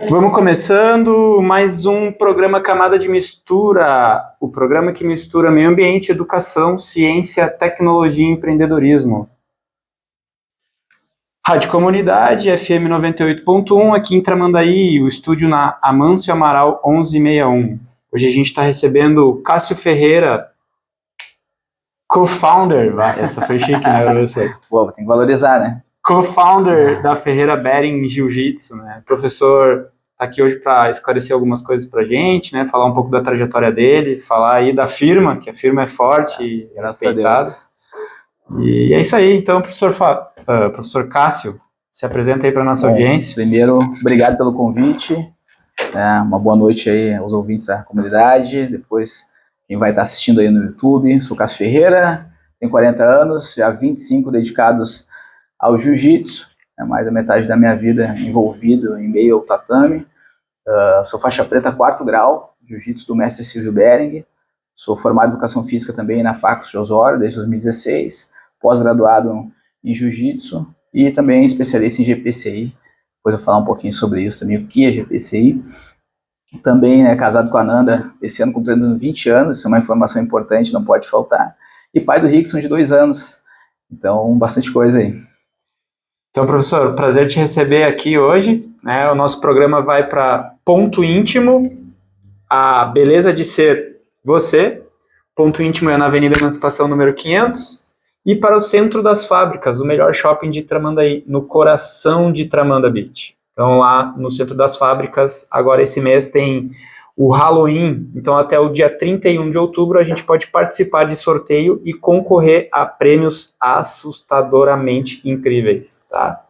Vamos começando mais um programa Camada de Mistura, o programa que mistura meio ambiente, educação, ciência, tecnologia e empreendedorismo. Rádio Comunidade, FM 98.1, aqui em Tramandaí, o estúdio na Amâncio Amaral 1161. Hoje a gente está recebendo o Cássio Ferreira, co-founder, essa foi chique, né, professor? Pô, tem que valorizar, né? Co-founder da Ferreira Bering Jiu-Jitsu, né? Professor está aqui hoje para esclarecer algumas coisas para a gente, né? Falar um pouco da trajetória dele, falar aí da firma, que a firma é forte e respeitada. E é isso aí. Então, professor Cássio, se apresenta aí para a nossa audiência. Primeiro, obrigado pelo convite. Uma boa noite aí aos ouvintes da comunidade. Depois, quem vai estar assistindo aí no YouTube. Sou Cássio Ferreira, tenho 40 anos, já 25 dedicados ao jiu-jitsu. Mais da metade da minha vida envolvido em meio ao tatame. Sou faixa preta 4º grau, jiu-jitsu do mestre Silvio Bering. Sou formado em educação física também na Facos de Osório, desde 2016. Pós-graduado em jiu-jitsu e também especialista em GPCI. Depois eu vou falar um pouquinho sobre isso também, o que é GPCI. Também, né, casado com a Nanda, esse ano completando 20 anos, isso é uma informação importante, não pode faltar. E pai do Rickson, de 2 anos. Então, bastante coisa aí. Então, professor, prazer te receber aqui hoje, né? O nosso programa vai para Ponto Íntimo, a beleza de ser você. Ponto Íntimo é na Avenida Emancipação, número 500. E para o Centro das Fábricas, o melhor shopping de Tramandaí, no coração de Tramanda Beach. Então, lá no Centro das Fábricas, agora esse mês tem o Halloween. Então, até o dia 31 de outubro, a gente pode participar de sorteio e concorrer a prêmios assustadoramente incríveis, tá?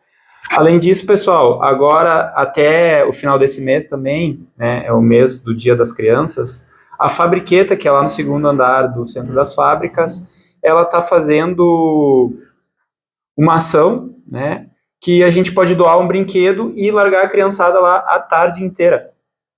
Além disso, pessoal, agora até o final desse mês também, né, é o mês do Dia das Crianças, a Fabriqueta, que é lá no 2º andar do Centro das Fábricas, ela está fazendo uma ação, né, que a gente pode doar um brinquedo e largar a criançada lá a tarde inteira,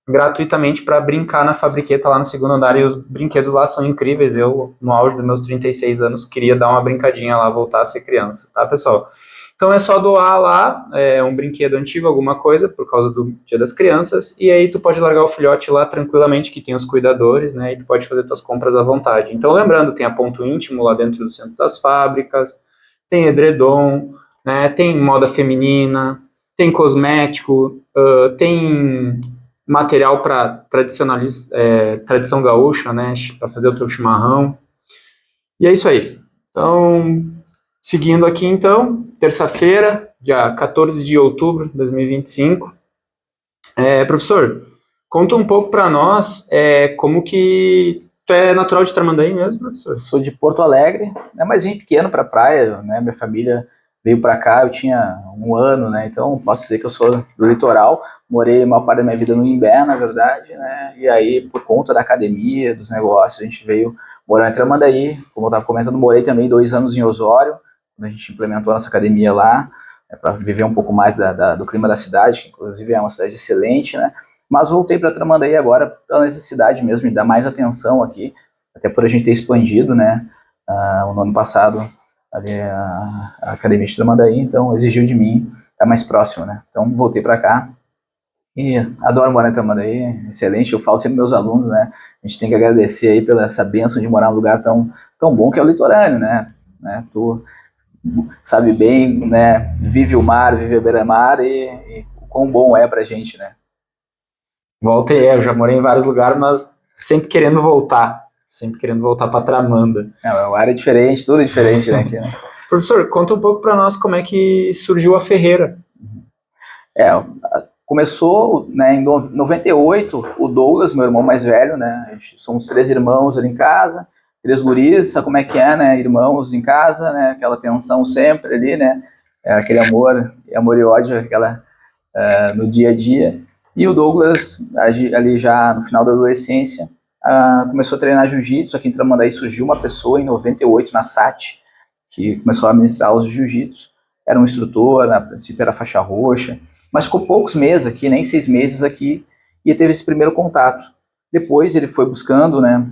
gratuitamente, para brincar na Fabriqueta lá no 2º andar, e os brinquedos lá são incríveis. Eu, no auge dos meus 36 anos, queria dar uma brincadinha lá, voltar a ser criança, tá, pessoal? Então é só doar lá um brinquedo antigo, alguma coisa, por causa do Dia das Crianças, e aí tu pode largar o filhote lá tranquilamente, que tem os cuidadores, né, e tu pode fazer tuas compras à vontade. Então, lembrando, tem a Ponto Íntimo lá dentro do Centro das Fábricas, tem edredom, né, tem moda feminina, tem cosmético, tem material para tradição gaúcha, né, para fazer o teu chimarrão. E é isso aí. Então, seguindo aqui então, terça-feira, dia 14 de outubro de 2025. Professor, conta um pouco para nós como que... Tu é natural de Tramandaí mesmo, professor? Sou de Porto Alegre, mas vim pequeno para a praia, né? Minha família veio para cá, eu tinha 1 ano, né? Então posso dizer que eu sou do litoral. Morei a maior parte da minha vida no Imbé, na verdade, né? E aí, por conta da academia, dos negócios, a gente veio morar em Tramandaí. Como eu estava comentando, morei também 2 anos em Osório, quando a gente implementou a nossa academia lá, para viver um pouco mais do clima da cidade, que inclusive é uma cidade excelente, né? Mas voltei para Tramandaí agora pela necessidade mesmo de dar mais atenção aqui, até por a gente ter expandido, né, no ano passado, ali a Academia de Tramandaí, então exigiu de mim estar mais próximo, né. Então voltei para cá e adoro morar em Tramandaí, excelente. Eu falo sempre meus alunos, né, a gente tem que agradecer aí pela essa bênção de morar num lugar tão bom que é o litorâneo, né. Tu sabe bem, né, vive o mar, vive a beira-mar e o quão bom é pra gente, né. Volta e eu já morei em vários lugares, mas sempre querendo voltar para Tramanda. O ar é diferente, tudo é diferente, né, aqui, né? Professor, conta um pouco para nós como é que surgiu a Ferreira. Começou, né, em 98, o Douglas, meu irmão mais velho, né, somos 3 irmãos ali em casa, 3 guris, sabe como é que é, né, irmãos em casa, né, aquela tensão sempre ali, né, aquele amor e ódio, no dia a dia. E o Douglas, ali já no final da adolescência, começou a treinar jiu-jitsu. Aqui em Tramandaí surgiu uma pessoa em 98 na SAT, que começou a ministrar os jiu-jitsu. Era um instrutor, a princípio era faixa roxa, mas ficou poucos meses aqui, nem 6 meses aqui, e teve esse primeiro contato. Depois ele foi buscando, né,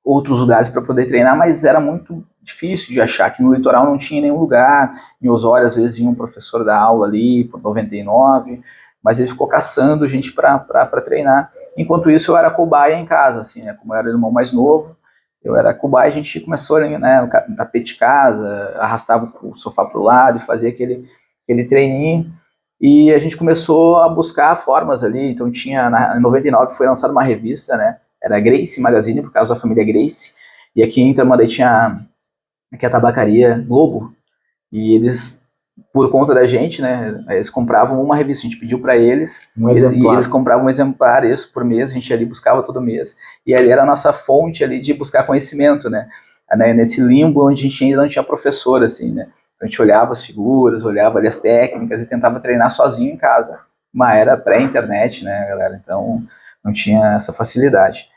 outros lugares para poder treinar, mas era muito difícil de achar, que no litoral não tinha nenhum lugar. Em Osório, às vezes, vinha um professor da aula ali por 99, mas ele ficou caçando gente para treinar. Enquanto isso, eu era cobaia em casa, assim, né? Como eu era o irmão mais novo, eu era cobaia, a gente começou, né, no tapete de casa, arrastava o sofá para o lado e fazia aquele treininho. E a gente começou a buscar formas ali, então em 99 foi lançada uma revista, né? Era a Grace Magazine, por causa da família Grace, e aqui em Tramandaí tinha aqui a tabacaria Globo, e eles, por conta da gente, né, eles compravam uma revista, a gente pediu para eles, e eles compravam um exemplar, isso por mês, a gente ali buscava todo mês, e ali era a nossa fonte ali de buscar conhecimento, né, nesse limbo onde a gente ainda não tinha professor, assim, né, então a gente olhava as figuras, olhava ali as técnicas e tentava treinar sozinho em casa, mas era pré-internet, né, galera, então não tinha essa facilidade.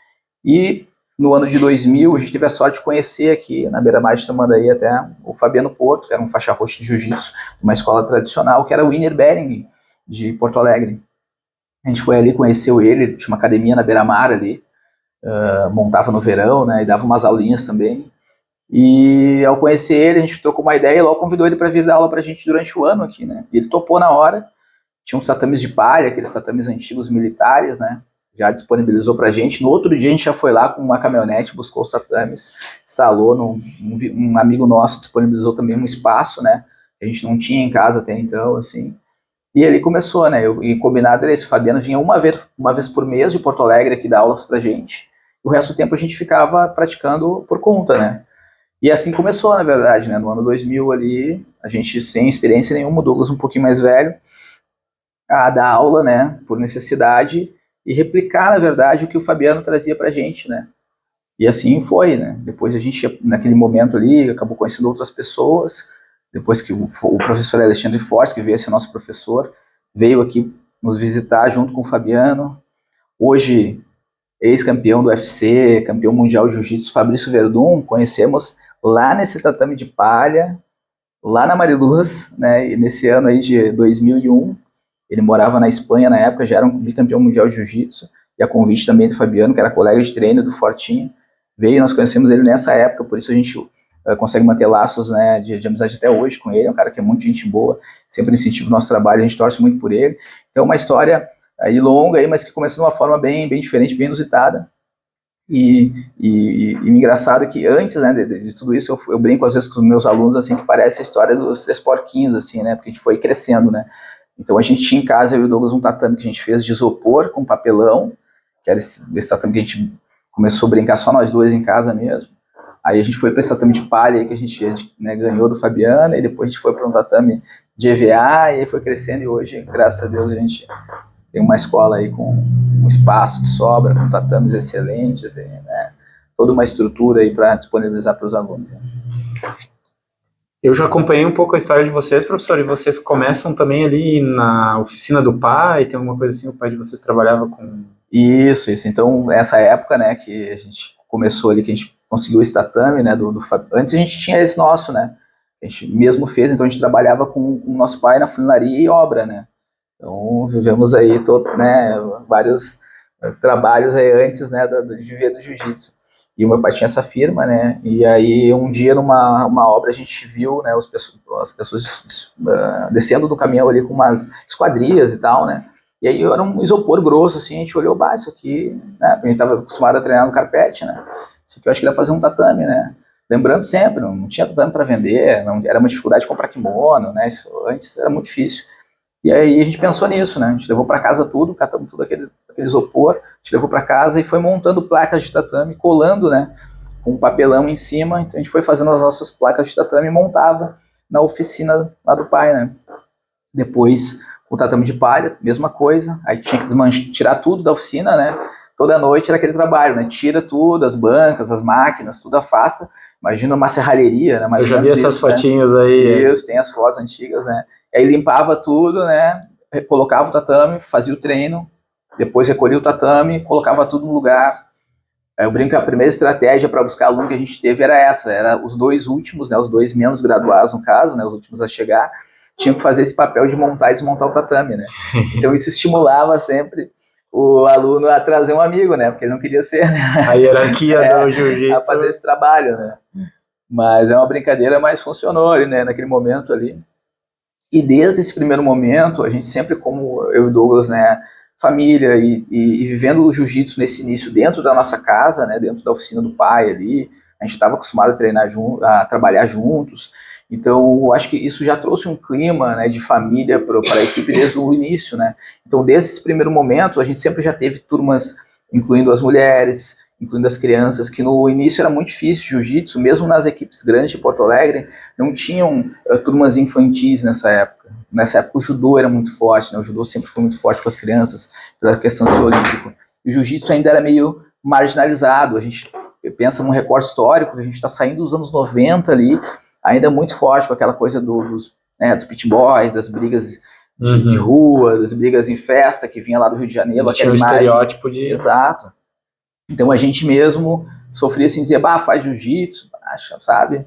E no ano de 2000, a gente teve a sorte de conhecer aqui na Beira-Mar de Tramandaí até o Fabiano Porto, que era um faixa roxa de jiu-jitsu, uma escola tradicional, que era o Wiener Bering, de Porto Alegre. A gente foi ali, conheceu ele tinha uma academia na Beira-Mar ali, montava no verão, né, e dava umas aulinhas também. E ao conhecer ele, a gente trocou uma ideia e logo convidou ele para vir dar aula pra gente durante o ano aqui, né. E ele topou na hora, tinha uns tatames de palha, aqueles tatames antigos militares, né, já disponibilizou pra gente. No outro dia a gente já foi lá com uma caminhonete, buscou os tatames, instalou, um amigo nosso disponibilizou também um espaço, né, que a gente não tinha em casa até então, assim. E ali começou, né, e combinado era isso, o Fabiano vinha uma vez por mês de Porto Alegre aqui dar aulas pra gente, o resto do tempo a gente ficava praticando por conta, né. E assim começou, na verdade, né, no ano 2000 ali, a gente sem experiência nenhuma, o Douglas um pouquinho mais velho, a dar aula, né, por necessidade, e replicar, na verdade, o que o Fabiano trazia pra gente, né. E assim foi, né. Depois a gente, naquele momento ali, acabou conhecendo outras pessoas, depois que o professor Alexandre Fortes, que veio a ser nosso professor, veio aqui nos visitar junto com o Fabiano. Hoje, ex-campeão do UFC, campeão mundial de jiu-jitsu, Fabrício Verdun, conhecemos lá nesse tatame de palha, lá na Mariluz, né, e nesse ano aí de 2001, ele morava na Espanha na época, já era um bicampeão mundial de jiu-jitsu, e a convite também do Fabiano, que era colega de treino do Fortinho, veio, nós conhecemos ele nessa época, por isso a gente consegue manter laços, né, de amizade até hoje com ele, é um cara que é muito gente boa, sempre incentiva o nosso trabalho, a gente torce muito por ele. Então uma história aí longa, aí, mas que começou de uma forma bem diferente, bem inusitada. E engraçado que antes, né, de tudo isso, eu brinco às vezes com os meus alunos, assim, que parece a história dos três porquinhos, assim, né, porque a gente foi crescendo, né. Então a gente tinha em casa, eu e o Douglas, um tatame que a gente fez de isopor com papelão, que era esse tatame que a gente começou a brincar só nós dois em casa mesmo. Aí a gente foi para esse tatame de palha aí que a gente, né, ganhou do Fabiano, e depois a gente foi para um tatame de EVA, e aí foi crescendo, e hoje, graças a Deus, a gente tem uma escola aí com um espaço de sobra, com tatames excelentes, né, toda uma estrutura aí para disponibilizar para os alunos, né. Eu já acompanhei um pouco a história de vocês, professor, e vocês começam também ali na oficina do pai, tem alguma coisa assim, o pai de vocês trabalhava com... Isso. Então, essa época, né, que a gente começou ali, que a gente conseguiu esse tatame, né, antes a gente tinha esse nosso, né, a gente mesmo fez, então a gente trabalhava com o nosso pai na funilaria e obra, né, então vivemos aí né, vários trabalhos aí antes, né, de viver do jiu-jitsu. E o meu pai tinha essa firma, né, e aí um dia numa obra a gente viu, né, as pessoas descendo do caminhão ali com umas esquadrias e tal, né, e aí era um isopor grosso, assim, a gente olhou, isso aqui, né, a gente estava acostumado a treinar no carpete, né, isso aqui eu acho que ia fazer um tatame, né, lembrando sempre, não tinha tatame para vender, não, era uma dificuldade de comprar kimono, né, isso antes era muito difícil. E aí a gente pensou nisso, né, a gente levou para casa tudo, catamos tudo aquele isopor, a gente levou para casa e foi montando placas de tatame, colando, né, com um papelão em cima, então a gente foi fazendo as nossas placas de tatame e montava na oficina lá do pai, né. Depois, com o tatame de palha, mesma coisa, aí tinha que tirar tudo da oficina, né, toda noite era aquele trabalho, né, tira tudo, as bancas, as máquinas, tudo afasta, imagina uma serralheria, né, mais ou menos. Eu já vi essas fotinhas, né? Aí. Isso, tem as fotos antigas, né, aí limpava tudo, né, colocava o tatame, fazia o treino, depois recolhia o tatame, colocava tudo no lugar. Eu brinco que a primeira estratégia para buscar aluno que a gente teve era essa, era os dois últimos, né, os dois menos graduados no caso, né, os últimos a chegar, tinham que fazer esse papel de montar e desmontar o tatame, né. Então isso estimulava sempre o aluno a trazer um amigo, né, porque ele não queria ser, né, a hierarquia do jiu-jitsu, a fazer esse trabalho, né. Mas é uma brincadeira, mas funcionou ali, né, naquele momento ali. E desde esse primeiro momento, a gente sempre, como eu e Douglas, né, família e vivendo o jiu-jitsu nesse início dentro da nossa casa, né, dentro da oficina do pai ali, a gente estava acostumado a treinar junto, a trabalhar juntos. Então, eu acho que isso já trouxe um clima, né, de família para a equipe desde o início, né. Então, desde esse primeiro momento, a gente sempre já teve turmas incluindo as mulheres, incluindo as crianças, que no início era muito difícil jiu-jitsu, mesmo nas equipes grandes de Porto Alegre, não tinham turmas infantis nessa época. Nessa época o judô era muito forte, né? O judô sempre foi muito forte com as crianças, pela questão de ser olímpico. E o jiu-jitsu ainda era meio marginalizado. A gente pensa num recorte histórico, que a gente está saindo dos anos 90 ali, ainda muito forte com aquela coisa dos pit boys, das brigas de rua, das brigas em festa, que vinha lá do Rio de Janeiro, tinha um estereótipo de... Exato. Então a gente mesmo sofria assim, dizia, faz jiu-jitsu, sabe?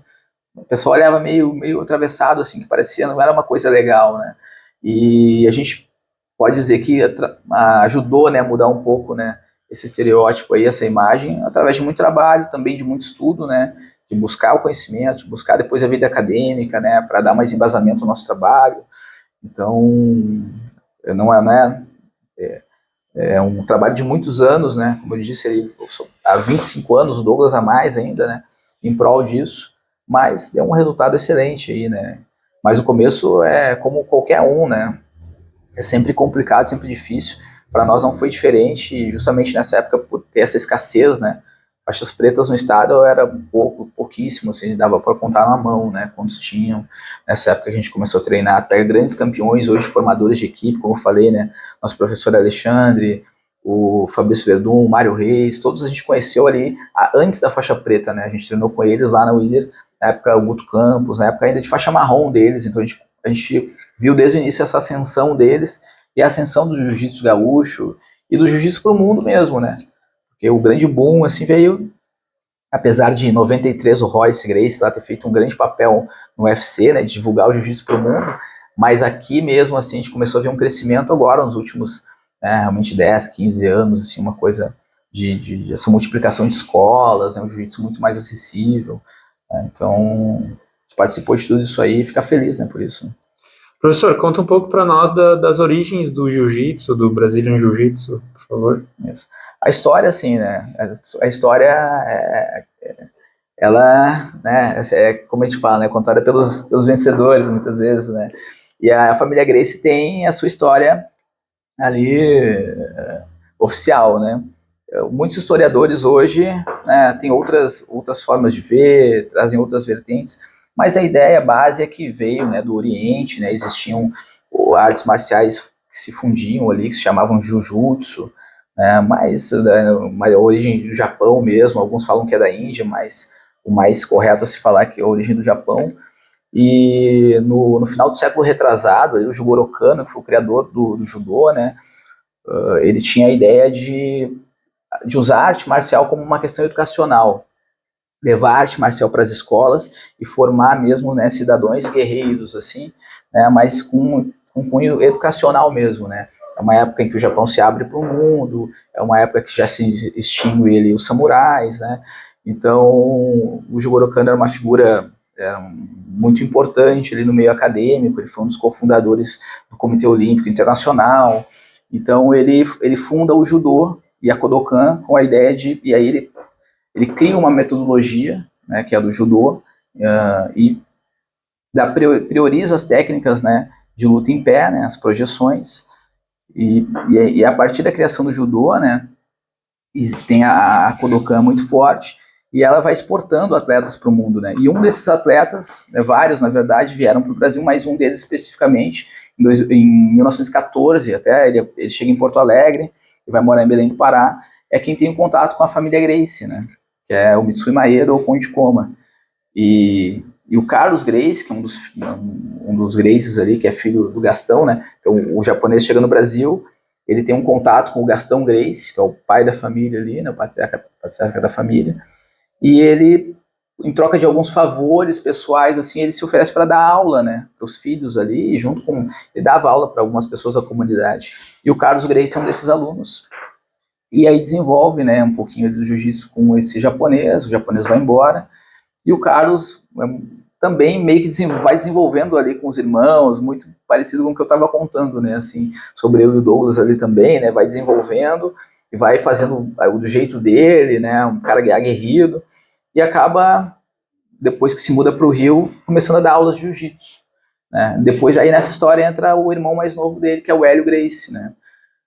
O pessoal olhava meio atravessado, assim, que parecia, não era uma coisa legal, né? E a gente pode dizer que ajudou, né, a mudar um pouco, né, esse estereótipo aí, essa imagem, através de muito trabalho, também de muito estudo, né, de buscar o conhecimento, de buscar depois a vida acadêmica, né, para dar mais embasamento ao nosso trabalho. Então, não é um trabalho de muitos anos, né, como eu disse, há 25 anos, o Douglas a mais ainda, né, em prol disso, mas deu um resultado excelente aí, né, mas o começo é como qualquer um, né, é sempre complicado, sempre difícil, para nós não foi diferente, justamente nessa época, por ter essa escassez, né, faixas pretas no estado era pouquíssimo, assim, dava para contar na mão, né, quantos tinham. Nessa época a gente começou a treinar até grandes campeões, hoje formadores de equipe, como eu falei, né, nosso professor Alexandre, o Fabrício Verdun, o Mário Reis, todos a gente conheceu ali antes da faixa preta, né, a gente treinou com eles lá na Willer, na época o Guto Campos, na época ainda de faixa marrom deles, então a gente viu desde o início essa ascensão deles e a ascensão do jiu-jitsu gaúcho e do jiu-jitsu pro mundo mesmo, né, porque o grande boom, assim, veio, apesar de em 93 o Royce Gracie lá ter feito um grande papel no UFC, né, de divulgar o jiu-jitsu para o mundo, mas aqui mesmo, assim, a gente começou a ver um crescimento agora, nos últimos, realmente 10, 15 anos, assim, uma coisa de essa multiplicação de escolas, né, um jiu-jitsu muito mais acessível, né, então, a gente participou de tudo isso aí e fica feliz, né, por isso. Professor, conta um pouco para nós das origens do jiu-jitsu, do Brazilian Jiu-Jitsu, por favor. Isso. A história, assim, né, a história ela, né, como a gente fala, né, contada pelos vencedores, muitas vezes, né, e a família Gracie tem a sua história ali oficial, né, muitos historiadores hoje, né, têm outras formas de ver, trazem outras vertentes, mas a ideia base é que veio, né, do Oriente, né, existiam artes marciais que se fundiam ali, que se chamavam Jujutsu, né, mas a origem do Japão mesmo, alguns falam que é da Índia, mas o mais correto a se falar que é a origem do Japão. E no final do século retrasado, aí, o Jigoro Kano, que foi o criador do judô, né, ele tinha a ideia de usar a arte marcial como uma questão educacional, levar a arte marcial para as escolas e formar mesmo, né, cidadãos guerreiros, assim, né, mas com cunho educacional mesmo, né. É uma época em que o Japão se abre para o mundo, é uma época que já se extingue ele, os samurais, né. Então, o Jigoro Kano era uma figura muito importante ali no meio acadêmico, ele foi um dos cofundadores do Comitê Olímpico Internacional, então ele funda o judô e a Kodokan com a ideia de, e aí ele cria uma metodologia, né, que é a do judô, e prioriza as técnicas, né, de luta em pé, né, as projeções, e a partir da criação do judô, né, tem a Kodokan muito forte, e ela vai exportando atletas para o mundo, né? E um desses atletas, vários na verdade, vieram para o Brasil, mas um deles especificamente, em 1914, até ele chega em Porto Alegre, e vai morar em Belém do Pará, é quem tem um contato com a família Gracie, né? Que é o Mitsui Maeda ou Conde Koma. E o Carlos Gracie, que é um dos Gracies ali, que é filho do Gastão, né? Então o japonês chega no Brasil, ele tem um contato com o Gastão Gracie, que é o pai da família ali, né? O patriarca da família. E ele, em troca de alguns favores pessoais, assim, ele se oferece para dar aula, né, para os filhos ali, junto com, ele dava aula para algumas pessoas da comunidade. E o Carlos Gracie é um desses alunos. E aí desenvolve, né, um pouquinho do jiu-jitsu com esse japonês, o japonês vai embora, e o Carlos também meio que vai desenvolvendo ali com os irmãos, muito parecido com o que eu estava contando, né, assim, sobre eu e o Douglas ali também, né, vai desenvolvendo e vai fazendo do jeito dele, né, um cara aguerrido, e acaba, depois que se muda para o Rio, começando a dar aulas de jiu-jitsu, né. Depois, aí nessa história entra o irmão mais novo dele, que é o Hélio Gracie, né,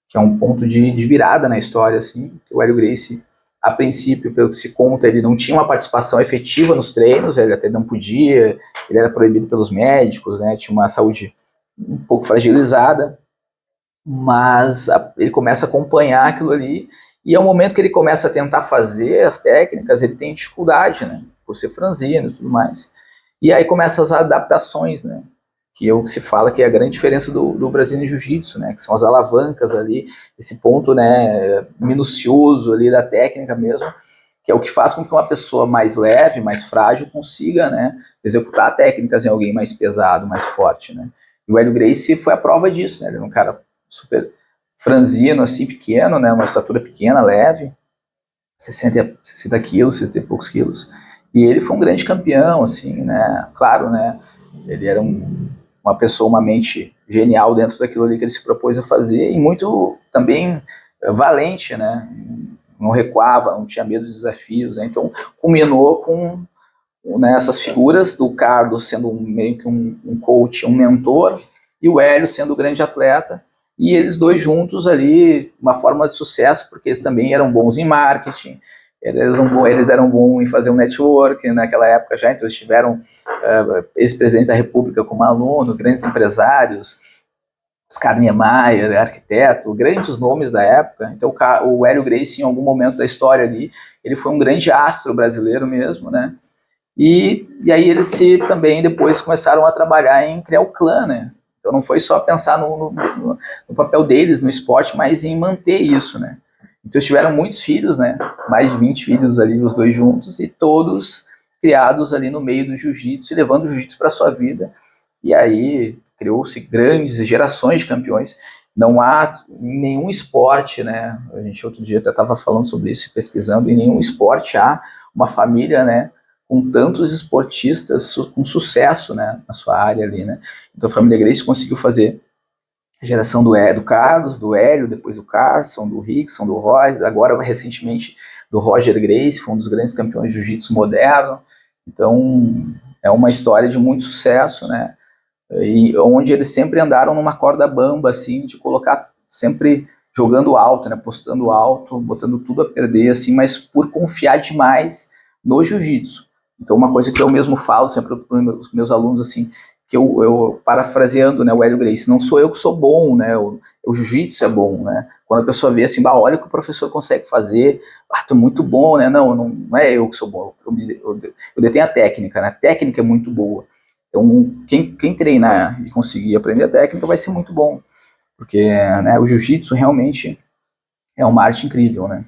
que é um ponto de virada na história, assim, que o Hélio Gracie, a princípio, pelo que se conta, ele não tinha uma participação efetiva nos treinos, ele até não podia, ele era proibido pelos médicos, né, tinha uma saúde um pouco fragilizada, mas ele começa a acompanhar aquilo ali, e ao momento que ele começa a tentar fazer as técnicas, ele tem dificuldade, né, por ser franzino e tudo mais. E aí começam as adaptações, né, que é o que se fala que é a grande diferença do Brazilian Jiu-Jitsu, né, que são as alavancas ali, esse ponto, né, minucioso ali da técnica mesmo, que é o que faz com que uma pessoa mais leve, mais frágil, consiga, né, executar técnicas em alguém mais pesado, mais forte, né. E o Hélio Gracie foi a prova disso, né, ele era um cara super franzino, assim, pequeno, né, uma estatura pequena, leve, 60 quilos, 60 e poucos quilos, e ele foi um grande campeão, assim, né, claro, né, ele era uma pessoa, uma mente genial dentro daquilo ali que ele se propôs a fazer, e muito também valente, né, não recuava, não tinha medo de desafios, né, então culminou com, né, essas figuras do Carlos sendo meio que um coach, um mentor, e o Hélio sendo o grande atleta, e eles dois juntos ali, uma forma de sucesso, porque eles também eram bons em marketing, eles eram bons em fazer um network naquela época já, então eles tiveram ex-presidente da República como aluno, grandes empresários, Oscar Niemeyer, arquiteto, grandes nomes da época. Então o Hélio Gracie, em algum momento da história ali, ele foi um grande astro brasileiro mesmo, né? E aí eles também depois começaram a trabalhar em criar o clã, né? Então não foi só pensar no papel deles no esporte, mas em manter isso, né? Então eles tiveram muitos filhos, né? Mais de 20 filhos ali, os dois juntos, e todos criados ali no meio do jiu-jitsu, e levando o jiu-jitsu para a sua vida. E aí criou-se grandes gerações de campeões. Não há em nenhum esporte, né? A gente outro dia até estava falando sobre isso, pesquisando, em nenhum esporte há uma família, né, com tantos esportistas com sucesso, né, na sua área ali, né? Então a família Gracie conseguiu fazer a geração do Carlos, do Hélio, depois do Carson, do Rickson, do Royce, agora recentemente do Roger Gracie, foi um dos grandes campeões de jiu-jitsu moderno. Então é uma história de muito sucesso, né? E onde eles sempre andaram numa corda bamba, assim, de colocar sempre jogando alto, né, postando alto, botando tudo a perder, assim, mas por confiar demais no jiu-jitsu. Então uma coisa que eu mesmo falo sempre para os meus alunos, assim, que eu parafraseando, né, o Hélio Gracie, não sou eu que sou bom, né, o jiu-jitsu é bom, né, quando a pessoa vê assim, olha o que o professor consegue fazer, tu é muito bom, né, não é eu que sou bom, eu detenho a técnica, né, a técnica é muito boa. Então, quem treinar e conseguir aprender a técnica vai ser muito bom, porque, né, o jiu-jitsu realmente é uma arte incrível, né.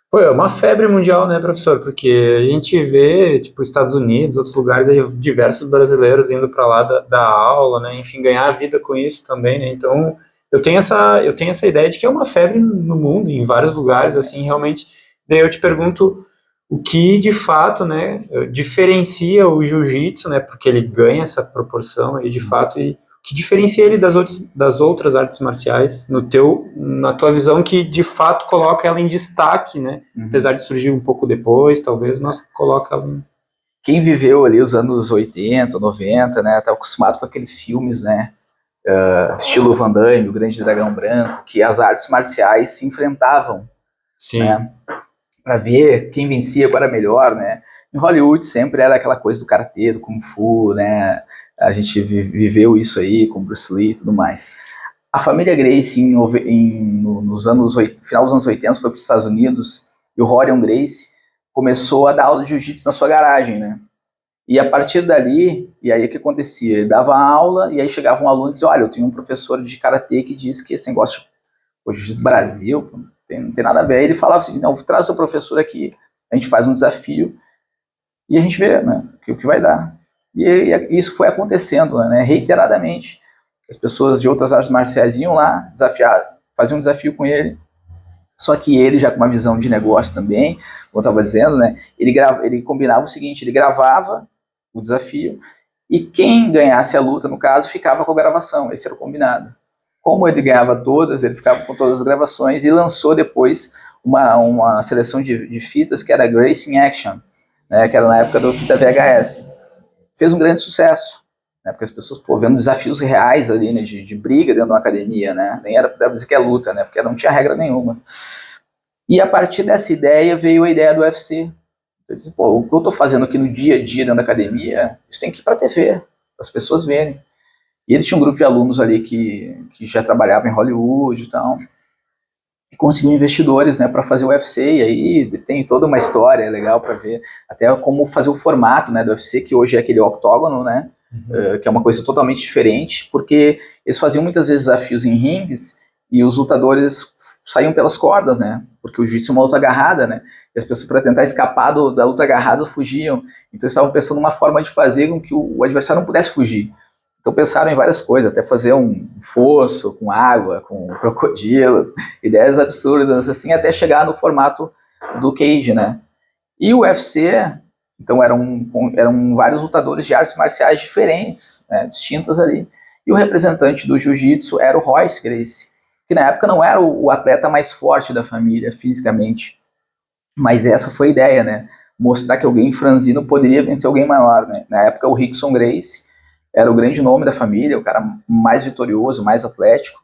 Pô, é uma febre mundial, né, professor? Porque a gente vê, tipo, Estados Unidos, outros lugares, aí, diversos brasileiros indo para lá dar aula, né, enfim, ganhar a vida com isso também, né, então eu tenho essa ideia de que é uma febre no mundo, em vários lugares, assim, realmente. Daí eu te pergunto o que, de fato, né, diferencia o jiu-jitsu, né, porque ele ganha essa proporção aí, de fato, e o que diferencia ele das outras artes marciais, na tua visão, que de fato coloca ela em destaque, né? Apesar de surgir um pouco depois, talvez, mas coloca ela em... Quem viveu ali os anos 80, 90, né, tá acostumado com aqueles filmes, né, estilo Van Damme, o Grande Dragão Branco, que as artes marciais se enfrentavam, Sim. Né, para ver quem vencia, qual era melhor, né. Em Hollywood sempre era aquela coisa do karatê, do kung fu, né, a gente viveu isso aí com Bruce Lee e tudo mais. A família Gracie, nos final dos anos 80, foi para os Estados Unidos, e o Rorion Gracie começou a dar aula de jiu-jitsu na sua garagem, né? E a partir dali, e aí o que acontecia? Ele dava aula, e aí chegava um aluno e dizia, olha, eu tenho um professor de karatê que diz que esse negócio de jiu-jitsu do Brasil não tem nada a ver. Aí ele falava assim, não, traz o seu professor aqui, a gente faz um desafio, e a gente vê, né, o que vai dar. E isso foi acontecendo, né, reiteradamente. As pessoas de outras artes marciais iam lá, faziam um desafio com ele, só que ele, já com uma visão de negócio também, como eu estava dizendo, né, ele combinava o seguinte, ele gravava o desafio, e quem ganhasse a luta, no caso, ficava com a gravação, esse era o combinado. Como ele ganhava todas, ele ficava com todas as gravações e lançou depois uma seleção de fitas que era Grace in Action, né, que era na época do fita VHS. Fez um grande sucesso, né, porque as pessoas vendo desafios reais ali, né, de briga dentro de uma academia, né, nem era para dizer que é luta, né, porque não tinha regra nenhuma. E a partir dessa ideia veio a ideia do UFC. Eu disse, pô, o que eu estou fazendo aqui no dia a dia dentro da academia, isso tem que ir para a TV, para as pessoas verem. E ele tinha um grupo de alunos ali que já trabalhava em Hollywood e tal, e conseguiu investidores, né, para fazer o UFC, e aí tem toda uma história legal para ver, até como fazer o formato, né, do UFC, que hoje é aquele octógono, né, que é uma coisa totalmente diferente, porque eles faziam muitas vezes desafios em rings, e os lutadores saíam pelas cordas, né, porque o jiu-jitsu é uma luta agarrada, né, e as pessoas para tentar escapar da luta agarrada fugiam, então eles estavam pensando numa forma de fazer com que o adversário não pudesse fugir. Então pensaram em várias coisas, até fazer um fosso com água, com um crocodilo, ideias absurdas assim, até chegar no formato do cage, né? E o UFC, então eram vários lutadores de artes marciais diferentes, né, distintas ali. E o representante do jiu-jitsu era o Royce Gracie, que na época não era o atleta mais forte da família fisicamente, mas essa foi a ideia, né? Mostrar que alguém franzino poderia vencer alguém maior, né? Na época o Rickson Gracie era o grande nome da família, o cara mais vitorioso, mais atlético,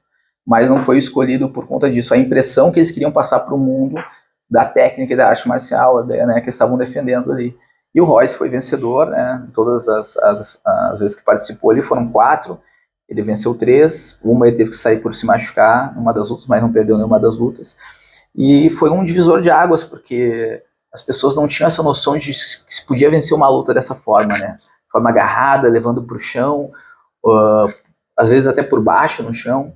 mas não foi escolhido por conta disso. A impressão que eles queriam passar para o mundo da técnica e da arte marcial, né, que estavam defendendo ali. E o Royce foi vencedor, né, todas as vezes que participou ali, foram 4, ele venceu 3, uma ele teve que sair por se machucar numa das lutas, mas não perdeu nenhuma das lutas. E foi um divisor de águas, porque as pessoas não tinham essa noção de que se podia vencer uma luta dessa forma, né? Forma agarrada, levando para o chão, às vezes até por baixo no chão.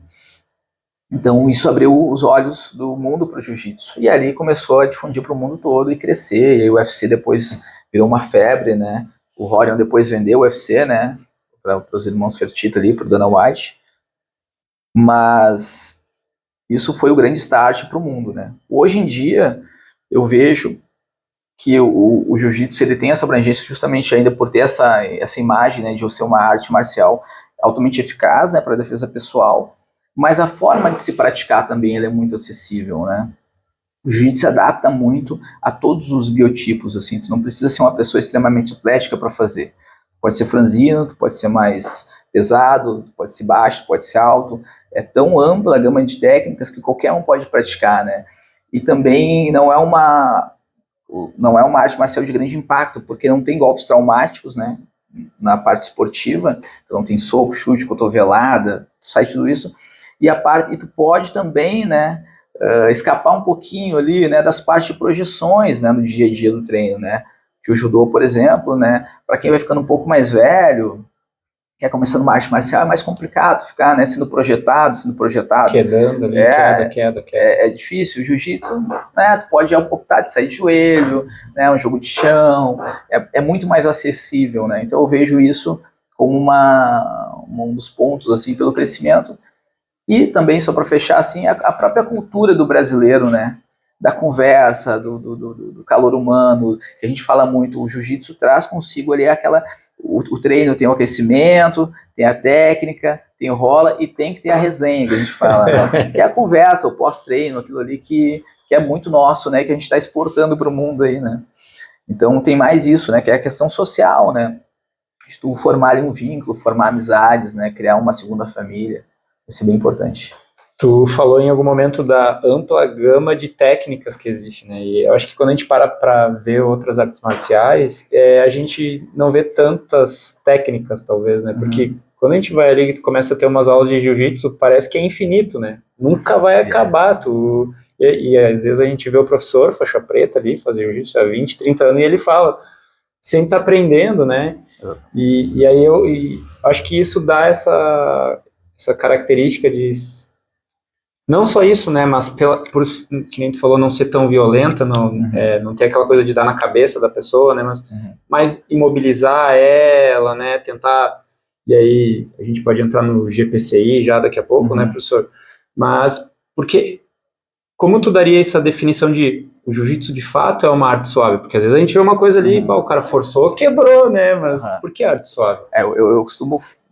Então isso abriu os olhos do mundo para o jiu-jitsu. E ali começou a difundir para o mundo todo e crescer. E aí o UFC depois virou uma febre, né? O Rorion depois vendeu o UFC, né? Para os irmãos Fertitta ali, para o Dana White. Mas isso foi o grande start para o mundo, né? Hoje em dia eu vejo que o jiu-jitsu ele tem essa abrangência justamente ainda por ter essa imagem, né, de ser uma arte marcial altamente eficaz, né, para a defesa pessoal, mas a forma de se praticar também ele é muito acessível, né? O jiu-jitsu se adapta muito a todos os biotipos, assim, tu não precisa ser uma pessoa extremamente atlética para fazer. Pode ser franzino, tu pode ser mais pesado, tu pode ser baixo, pode ser alto. É tão ampla a gama de técnicas que qualquer um pode praticar, né? E também não é uma arte marcial de grande impacto, porque não tem golpes traumáticos, né, na parte esportiva, então não tem soco, chute, cotovelada, sai tudo isso, e tu pode também, né, escapar um pouquinho ali, né, das partes de projeções, né, no dia a dia do treino, né, que o judô, por exemplo, né, para quem vai ficando um pouco mais velho, quer começando uma arte marcial, é mais complicado ficar, né, sendo projetado. Quedando ali, queda. É difícil. O jiu-jitsu, né, tu pode optar de sair de joelho, né, um jogo de chão, é muito mais acessível, né, então eu vejo isso como um dos pontos, assim, pelo crescimento. E também, só para fechar, assim, a própria cultura do brasileiro, né, da conversa, do calor humano, que a gente fala muito, o jiu-jitsu traz consigo ali o treino tem o aquecimento, tem a técnica, tem o rola e tem que ter a resenha, que a gente fala, né? Que é a conversa, o pós-treino, aquilo ali que é muito nosso, né? Que a gente está exportando para o mundo aí, né? Então tem mais isso, né? Que é a questão social, né? De tu formar ali um vínculo, formar amizades, né? Criar uma segunda família, isso é bem importante. Tu falou em algum momento da ampla gama de técnicas que existe, né? E eu acho que quando a gente para ver outras artes marciais, a gente não vê tantas técnicas, talvez, né? Porque quando a gente vai ali e começa a ter umas aulas de jiu-jitsu, parece que é infinito, né? Nunca vai acabar. E às vezes a gente vê o professor, faixa preta ali, fazer jiu-jitsu há 20, 30 anos, e ele fala, sempre tá aprendendo, né? E aí eu acho que isso dá essa característica de... Não só isso, né, mas por que nem tu falou, não ser tão violenta, não ter aquela coisa de dar na cabeça da pessoa, né, mas imobilizar ela, né, tentar, e aí a gente pode entrar no GPCI já daqui a pouco, né, professor, mas porque como tu daria essa definição de o jiu-jitsu de fato é uma arte suave? Porque às vezes a gente vê uma coisa ali, o cara forçou, quebrou, né? Mas por que arte suave?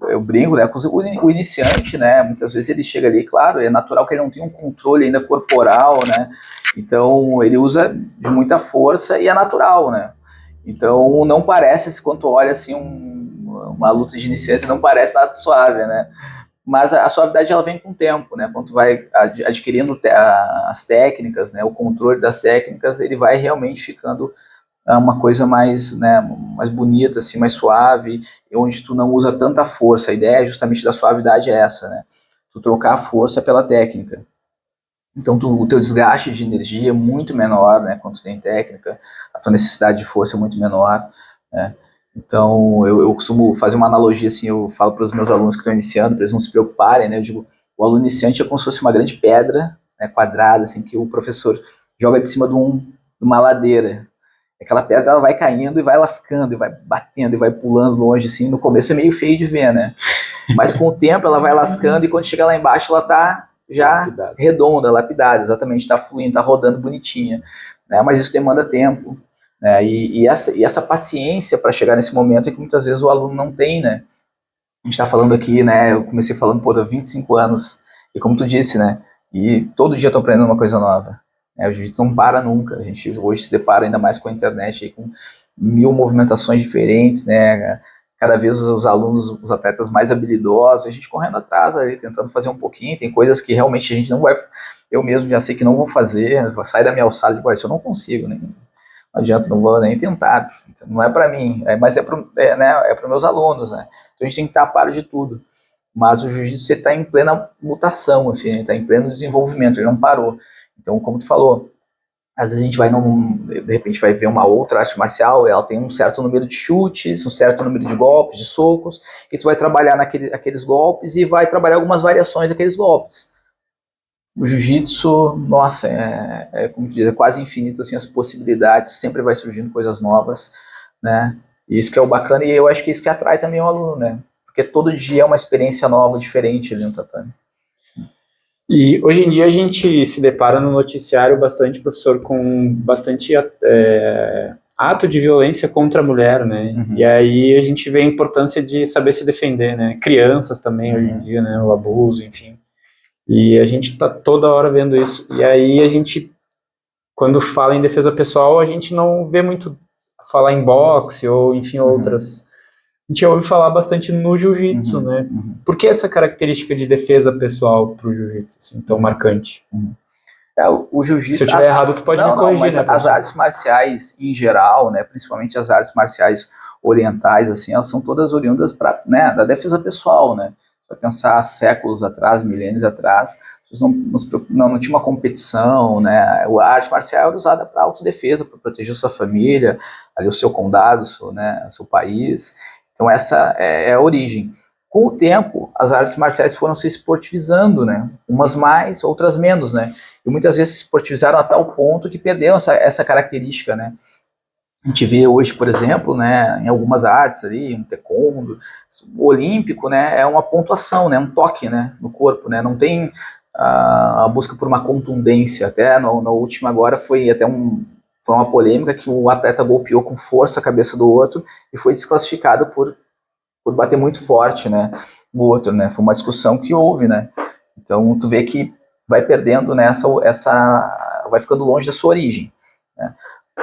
Eu brinco, né, com o iniciante, né, muitas vezes ele chega ali, claro, é natural que ele não tenha um controle ainda corporal, né, então ele usa de muita força e é natural, né, então não parece, quando tu olha assim uma luta de iniciante, não parece nada suave, né, mas a suavidade ela vem com o tempo, né, quando tu vai adquirindo as técnicas, né, o controle das técnicas, ele vai realmente ficando uma coisa mais, né, mais bonita, assim, mais suave, onde tu não usa tanta força. A ideia justamente da suavidade é essa, né? Tu trocar a força pela técnica. Então o teu desgaste de energia é muito menor, né? Quando tu tem técnica, a tua necessidade de força é muito menor, né? Então eu costumo fazer uma analogia assim, eu falo para os meus alunos que estão iniciando, para eles não se preocuparem, né? Eu digo, o aluno iniciante é como se fosse uma grande pedra, né, quadrada, assim, que o professor joga de cima de uma ladeira. Aquela pedra ela vai caindo e vai lascando, e vai batendo, e vai pulando longe, assim. No começo é meio feio de ver, né? Mas com o tempo ela vai lascando e quando chega lá embaixo ela tá já lapidada. Redonda, lapidada, exatamente, tá fluindo, tá rodando bonitinha. Né? Mas isso demanda tempo. Né? E essa paciência para chegar nesse momento é que muitas vezes o aluno não tem, né? A gente tá falando aqui, né? Eu comecei falando, pô, há 25 anos. E como tu disse, né? E todo dia eu tô aprendendo uma coisa nova. O jiu-jitsu não para nunca. A gente hoje se depara ainda mais com a internet, aí, com 1000 movimentações diferentes, né? Cada vez os alunos, os atletas mais habilidosos, a gente correndo atrás ali, tentando fazer um pouquinho. Tem coisas que realmente a gente não vai. Eu mesmo já sei que não vou fazer, vou sair da minha alçada de isso eu não consigo, né? Não adianta, não vou nem tentar. Não é para mim, mas é para meus alunos, né? Então a gente tem que estar a par de tudo. Mas o jiu-jitsu está em plena mutação, assim, está em pleno desenvolvimento, ele não parou. Então, como tu falou, às vezes a gente vai de repente vai ver uma outra arte marcial, ela tem um certo número de chutes, um certo número de golpes, de socos, e tu vai trabalhar aqueles golpes e vai trabalhar algumas variações daqueles golpes. O jiu-jitsu, nossa, como tu diz, é quase infinito, assim, as possibilidades, sempre vai surgindo coisas novas, né? E isso que é o bacana, e eu acho que isso que atrai também o aluno, né? Porque todo dia é uma experiência nova, diferente ali no tatame. E hoje em dia a gente se depara no noticiário bastante, professor, com bastante ato de violência contra a mulher, né? Uhum. E aí a gente vê a importância de saber se defender, né? Crianças também, hoje em dia, né? O abuso, enfim. E a gente tá toda hora vendo isso. E aí a gente, quando fala em defesa pessoal, a gente não vê muito falar em boxe ou, enfim, outras. A gente ouve falar bastante no jiu-jitsu, né? Por que essa característica de defesa pessoal pro jiu-jitsu, assim, tão marcante? O jiu-jitsu... Se eu estiver errado, tu pode me corrigir, mas né? As artes marciais, em geral, né, principalmente as artes marciais orientais, assim, elas são todas oriundas né, da defesa pessoal, né? Se vai pensar séculos atrás, milênios atrás, não tinha uma competição, né? A arte marcial era usada para autodefesa, para proteger sua família, ali o seu condado, o seu país. Então essa é a origem. Com o tempo, as artes marciais foram se esportivizando, né? Umas mais, outras menos, né? E muitas vezes se esportivizaram a tal ponto que perderam essa característica, né? A gente vê hoje, por exemplo, né, em algumas artes ali, um taekwondo, o olímpico, né, é uma pontuação, né, um toque, né, no corpo, né? Não tem a busca por uma contundência. Até na última agora foi uma polêmica que o atleta golpeou com força a cabeça do outro e foi desclassificado por bater muito forte, né, o outro, né, foi uma discussão que houve, né, então tu vê que vai perdendo, né, vai ficando longe da sua origem, né.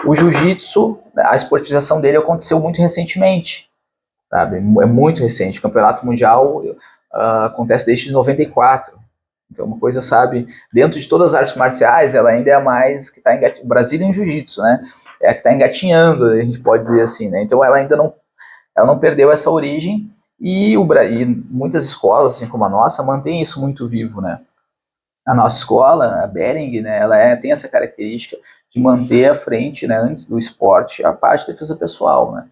O jiu-jitsu, a esportivização dele aconteceu muito recentemente, sabe, é muito recente, o campeonato mundial acontece desde 94, então uma coisa, sabe, dentro de todas as artes marciais, ela ainda é a mais que está engatinhando, o Brasil em jiu-jitsu, né, é a que está engatinhando, a gente pode dizer assim, né, então ela ainda não perdeu essa origem e muitas escolas, assim como a nossa, mantém isso muito vivo, né? A nossa escola, a Bering, né, ela tem essa característica de manter à frente, né, antes do esporte, a parte de defesa pessoal, né?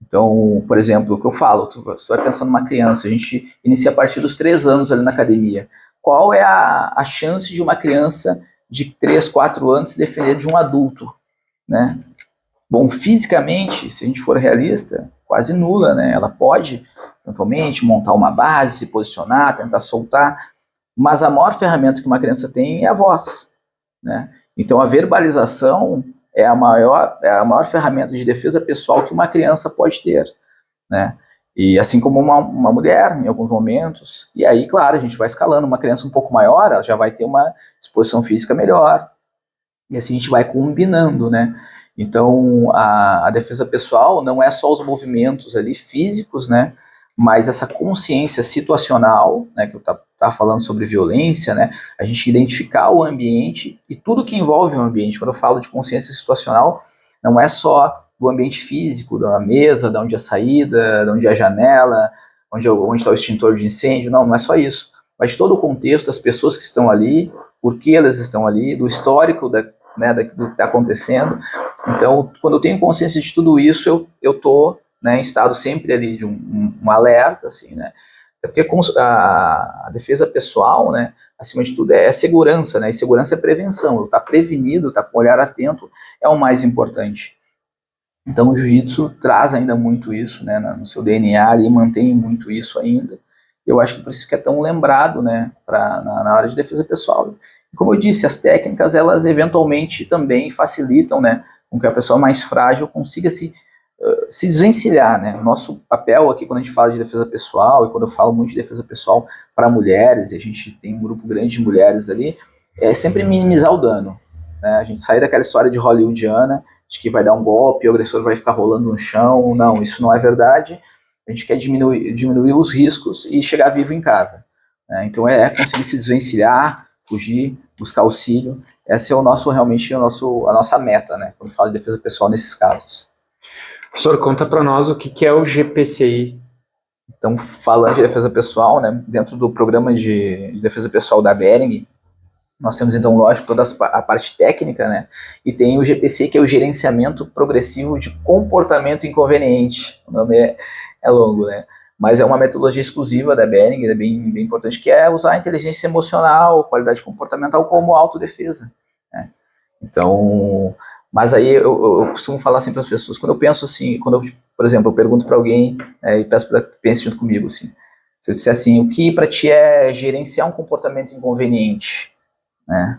Então, por exemplo, o que eu falo, tu vai pensando numa criança, a gente inicia a partir dos 3 anos ali na academia. Qual é a chance de uma criança de 3, 4 anos se defender de um adulto, né? Bom, fisicamente, se a gente for realista, quase nula, né? Ela pode, eventualmente, montar uma base, se posicionar, tentar soltar, mas a maior ferramenta que uma criança tem é a voz. né? Então a verbalização é a maior ferramenta de defesa pessoal que uma criança pode ter, né? E assim como uma mulher, em alguns momentos. E aí, claro, a gente vai escalando. Uma criança um pouco maior, ela já vai ter uma disposição física melhor. E assim a gente vai combinando, né? Então, a defesa pessoal não é só os movimentos ali físicos, né? Mas essa consciência situacional, né? Que eu tava falando sobre violência, né? A gente identificar o ambiente e tudo que envolve o ambiente. Quando eu falo de consciência situacional, não é só do ambiente físico, da mesa, de onde é a saída, de onde é a janela, onde está o extintor de incêndio. Não é só isso. Mas todo o contexto das pessoas que estão ali, por que elas estão ali, do histórico do que está acontecendo. Então, quando eu tenho consciência de tudo isso, eu estou, né, em estado sempre ali de um alerta, assim, né? Porque a defesa pessoal, né, acima de tudo, é segurança, né? E segurança é prevenção. Eu estar prevenido, estar com o olhar atento é o mais importante. Então, o jiu-jitsu traz ainda muito isso, né, no seu DNA e mantém muito isso ainda. Eu acho que por isso que é tão lembrado, né, na área de defesa pessoal. E como eu disse, as técnicas, elas eventualmente também facilitam, né, com que a pessoa mais frágil consiga se desvencilhar, né. O nosso papel aqui, quando a gente fala de defesa pessoal, e quando eu falo muito de defesa pessoal para mulheres, e a gente tem um grupo grande de mulheres ali, é sempre minimizar o dano. Né, a gente sair daquela história de hollywoodiana, de que vai dar um golpe, o agressor vai ficar rolando no chão. Não, isso não é verdade. A gente quer diminuir os riscos e chegar vivo em casa. Né? Então é conseguir se desvencilhar, fugir, buscar auxílio. Essa é realmente a nossa meta, né, quando fala de defesa pessoal nesses casos. Professor, conta para nós o que é o GPCI. Então, falando de defesa pessoal, né, dentro do programa de defesa pessoal da Behring, nós temos, então, lógico, toda a parte técnica, né? E tem o GPC, que é o Gerenciamento Progressivo de Comportamento Inconveniente. O nome é longo, né? Mas é uma metodologia exclusiva da Behring, é bem importante, que é usar a inteligência emocional, qualidade comportamental como autodefesa. Né? Então, mas aí eu costumo falar assim para as pessoas, quando eu penso assim, por exemplo, eu pergunto para alguém e peço para que pense junto comigo, assim, se eu disser assim, o que para ti é gerenciar um comportamento inconveniente? Né?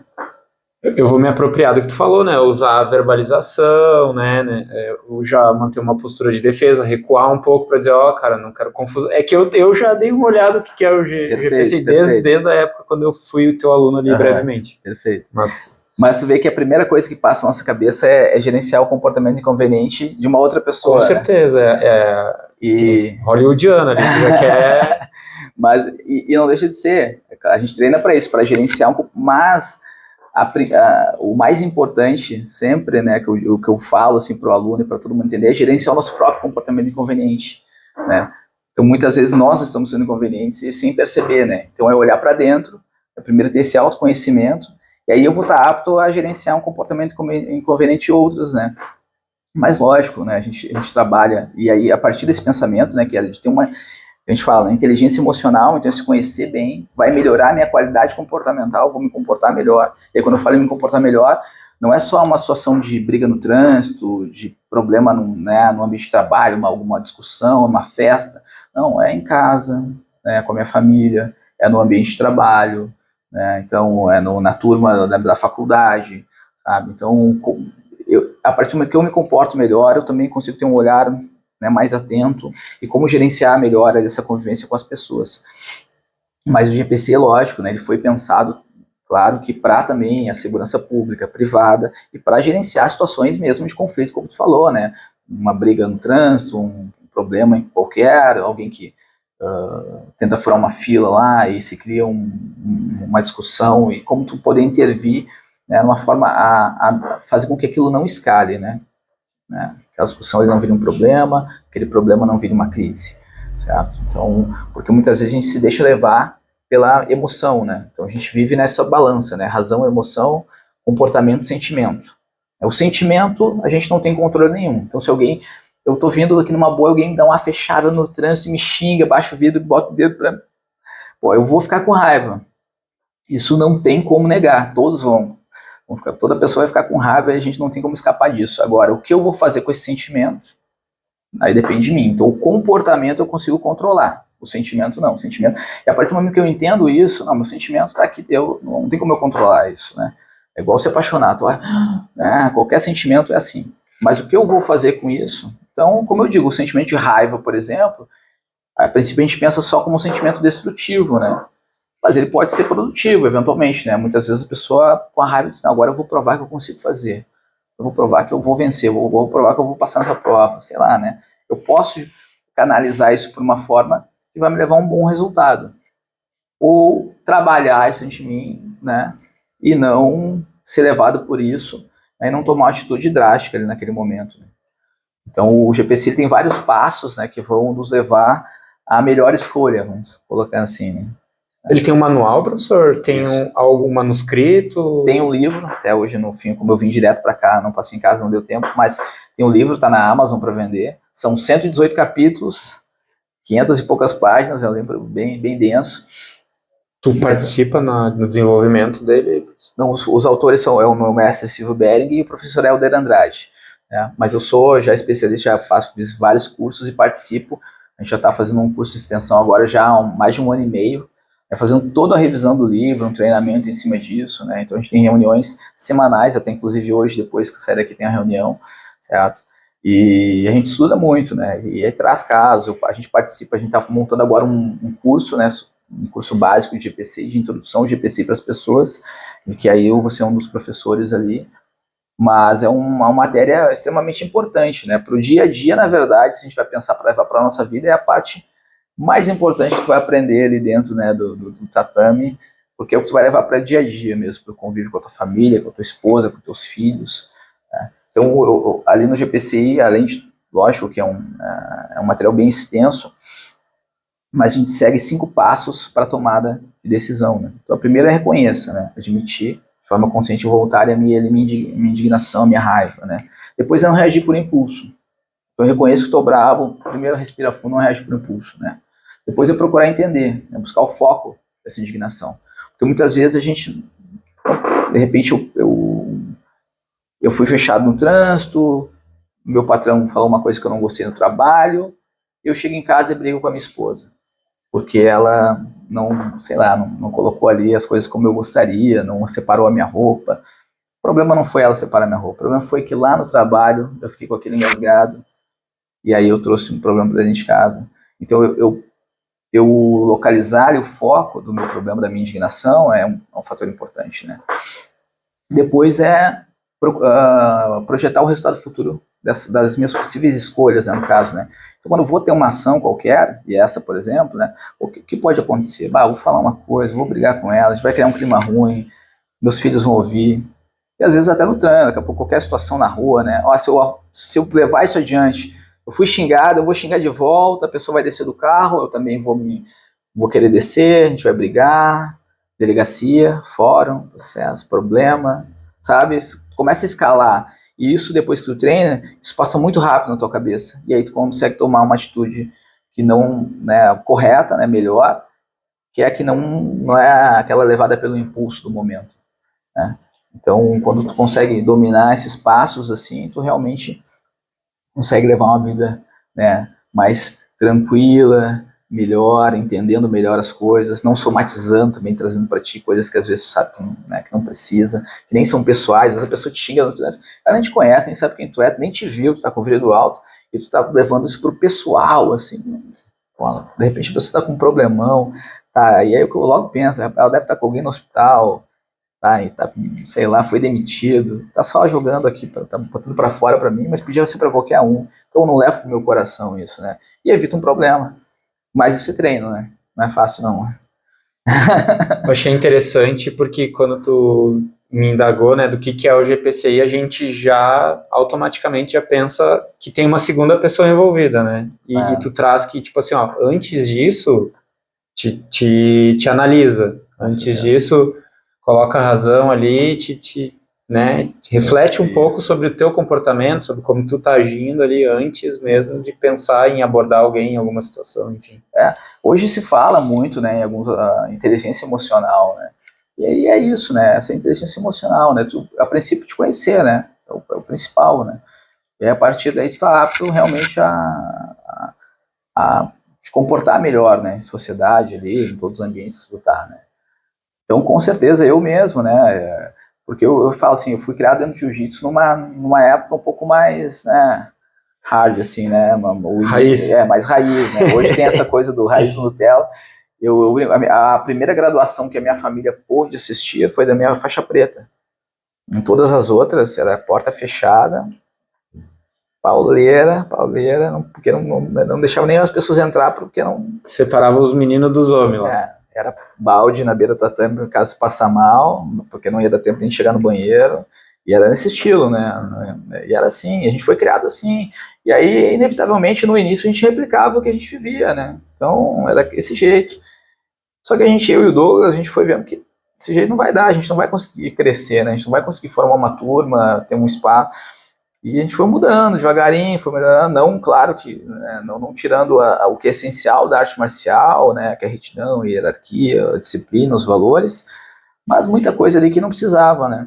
Eu vou me apropriar do que tu falou, né? Usar a verbalização, né? Eu já manter uma postura de defesa, recuar um pouco para dizer, cara, não quero confusão. É que eu já dei uma olhada no que é o GPC desde a época quando eu fui o teu aluno ali brevemente. Perfeito. Mas você vê que a primeira coisa que passa na nossa cabeça é gerenciar o comportamento inconveniente de uma outra pessoa. Com certeza, e hollywoodiana ali, que já quer... Mas, e não deixa de ser, a gente treina para isso, para gerenciar mas o mais importante sempre, né, o que eu falo assim, para o aluno e para todo mundo entender, é gerenciar o nosso próprio comportamento inconveniente. Né? Então, muitas vezes nós estamos sendo inconvenientes sem perceber, né? Então, é olhar para dentro, é primeiro ter esse autoconhecimento, e aí eu vou estar apto a gerenciar um comportamento inconveniente e outros, né? Mas lógico, né? A gente trabalha, e aí a partir desse pensamento, né, que é de ter a gente fala, inteligência emocional, então se conhecer bem, vai melhorar a minha qualidade comportamental, vou me comportar melhor. E aí, quando eu falo em me comportar melhor, não é só uma situação de briga no trânsito, de problema no ambiente de trabalho, alguma discussão, uma festa. Não, é em casa, né, com a minha família, é no ambiente de trabalho, né, então é na turma da faculdade, sabe? Então, a partir do momento que eu me comporto melhor, eu também consigo ter um olhar, né, mais atento e como gerenciar melhor essa convivência com as pessoas. Mas o GPC, lógico, né, ele foi pensado, claro, que para também a segurança pública, privada e para gerenciar situações mesmo de conflito, como tu falou, né, uma briga no trânsito, um problema em qualquer, alguém que tenta furar uma fila lá e se cria uma discussão e como tu poder intervir, né, uma forma a fazer com que aquilo não escale, né? Aquela discussão ele não vira um problema, aquele problema não vira uma crise, certo? Então, porque muitas vezes a gente se deixa levar pela emoção, né? Então a gente vive nessa balança, né? Razão, emoção, comportamento, sentimento. O sentimento a gente não tem controle nenhum. Então se eu tô vindo aqui numa boa, alguém me dá uma fechada no trânsito, me xinga, baixa o vidro, bota o dedo pra... Pô, eu vou ficar com raiva. Isso não tem como negar, todos vão. Toda pessoa vai ficar com raiva e a gente não tem como escapar disso. Agora, o que eu vou fazer com esse sentimento, aí depende de mim. Então, o comportamento eu consigo controlar, o sentimento não. E a partir do momento que eu entendo isso, não, meu sentimento está aqui, não tem como eu controlar isso, né? É igual se apaixonar, qualquer sentimento é assim. Mas o que eu vou fazer com isso? Então, como eu digo, o sentimento de raiva, por exemplo, a princípio a gente pensa só como um sentimento destrutivo, né? Mas ele pode ser produtivo, eventualmente, né? Muitas vezes a pessoa com a raiva diz, não, agora eu vou provar que eu consigo fazer. Eu vou provar que eu vou vencer, eu vou provar que eu vou passar nessa prova, sei lá, né? Eu posso canalizar isso por uma forma que vai me levar a um bom resultado. Ou trabalhar isso dentro de mim, né? E não ser levado por isso, né? E não tomar uma atitude drástica ali naquele momento, né? Então o GPC tem vários passos, né, que vão nos levar à melhor escolha, vamos colocar assim, né? Ele tem um manual, professor? Tem algum manuscrito? Tem um livro, até hoje no fim, como eu vim direto para cá, não passei em casa, não deu tempo, mas tem um livro, está na Amazon para vender. São 118 capítulos, 500 e poucas páginas, é um livro bem denso. Tu participa no desenvolvimento dele? Não, os autores são o meu mestre Silvio Bering e o professor Helder Andrade. Né? Mas eu sou já especialista, fiz vários cursos e participo. A gente já está fazendo um curso de extensão agora já há mais de um ano e meio, fazendo toda a revisão do livro, um treinamento em cima disso. Né? Então a gente tem reuniões semanais, até inclusive hoje, depois que eu sair daqui, tem a reunião, certo? E a gente estuda muito, né? E aí traz casos, a gente participa, a gente está montando agora um curso, né? Um curso básico de GPC, de introdução ao GPC para as pessoas, e que aí eu vou ser um dos professores ali, mas é uma matéria extremamente importante, né? Para o dia a dia, na verdade, se a gente vai pensar para levar para a nossa vida, é a parte mais importante que tu vai aprender ali dentro, né, do tatame, porque é o que tu vai levar para o dia a dia mesmo, para o convívio com a tua família, com a tua esposa, com os teus filhos, né? Então, ali no GPCI, além de, lógico que é um material bem extenso, mas a gente segue 5 passos para a tomada de decisão, né? Então, a primeira é reconheça, né? Admitir de forma consciente e voluntária minha indignação, a minha raiva, né? Depois é não reagir por impulso. Então, eu reconheço que estou bravo, primeiro respira fundo, não reage por impulso, né? Depois é procurar entender, né? Buscar o foco dessa indignação. Porque muitas vezes a gente, de repente, eu fui fechado no trânsito, meu patrão falou uma coisa que eu não gostei no trabalho, eu chego em casa e brigo com a minha esposa, porque ela não, sei lá, não colocou ali as coisas como eu gostaria, não separou a minha roupa. O problema não foi ela separar a minha roupa, o problema foi que lá no trabalho eu fiquei com aquele engasgado, e aí eu trouxe um problema para dentro de casa. Então eu localizar ali o foco do meu problema, da minha indignação, é um fator importante, né? Depois é projetar o resultado futuro das minhas possíveis escolhas, né, no caso, né? Então, quando eu vou ter uma ação qualquer, e essa, por exemplo, né, o que pode acontecer? Vou falar uma coisa, vou brigar com ela, a gente vai criar um clima ruim, meus filhos vão ouvir, e às vezes até no trânsito, daqui a pouco qualquer situação na rua, né? Se eu levar isso adiante, eu fui xingado, eu vou xingar de volta, a pessoa vai descer do carro, eu também vou querer descer, a gente vai brigar, delegacia, fórum, processo, problema, sabe? Começa a escalar. E isso, depois que tu treina, isso passa muito rápido na tua cabeça. E aí tu consegue tomar uma atitude que não, né, correta, né, melhor, que é que não é aquela levada pelo impulso do momento, né? Então, quando tu consegue dominar esses passos, assim, tu realmente consegue levar uma vida, né, mais tranquila, melhor, entendendo melhor as coisas, não somatizando também, trazendo para ti coisas que às vezes tu sabe que não, né, que não precisa, que nem são pessoais, às vezes a pessoa te xinga, ela nem te conhece, nem sabe quem tu é, nem te viu, tu tá com o vidro alto, e tu tá levando isso pro pessoal, assim, de repente a pessoa tá com um problemão, tá, e aí eu logo penso, ela deve estar com alguém no hospital, tá, e tá, sei lá, foi demitido, tá só jogando aqui, tá botando para fora para mim, mas podia ser para qualquer um, então eu não levo pro meu coração isso, né, e evita um problema. Mas isso é treino, né? Não é fácil, não. Eu achei interessante porque quando tu me indagou, né, do que é o GPCI, a gente já automaticamente já pensa que tem uma segunda pessoa envolvida, né? E tu traz que, tipo assim, ó, antes disso, te analisa. Antes disso, coloca a razão ali, né, reflete um pouco sobre o teu comportamento, sobre como tu tá agindo ali antes mesmo de pensar em abordar alguém em alguma situação, enfim. Hoje se fala muito, né, em alguns inteligência emocional, né? E aí é isso, né? Essa inteligência emocional, né? Tu, a princípio te conhecer, né? É o principal, né? E aí, a partir daí tu tá apto realmente a te comportar melhor, né? Em sociedade ali, em todos os ambientes que tu tá, né? Então, com certeza, eu mesmo, né? Porque eu falo assim, eu fui criado dentro de jiu-jitsu numa época um pouco mais, né, hard, assim, né? Raiz. Mais raiz, né? Hoje tem essa coisa do raiz no Nutella. A primeira graduação que a minha família pôde assistir foi da minha faixa preta. Em todas as outras, era porta fechada, pauleira, porque não deixava nem as pessoas entrar, porque não... Separava os meninos dos homens lá. Era balde na beira do tatame, caso passar mal, porque não ia dar tempo nem de chegar no banheiro. E era nesse estilo, né? E era assim, a gente foi criado assim. E aí, inevitavelmente, no início, a gente replicava o que a gente vivia, né? Então, era esse jeito. Só que eu e o Douglas, a gente foi vendo que desse jeito não vai dar, a gente não vai conseguir crescer, né? A gente não vai conseguir formar uma turma, ter um espaço. E a gente foi mudando devagarinho, foi melhorando, não, claro que, né, não tirando o que é essencial da arte marcial, né, que é a retidão, a hierarquia, a disciplina, os valores, mas muita coisa ali que não precisava, né.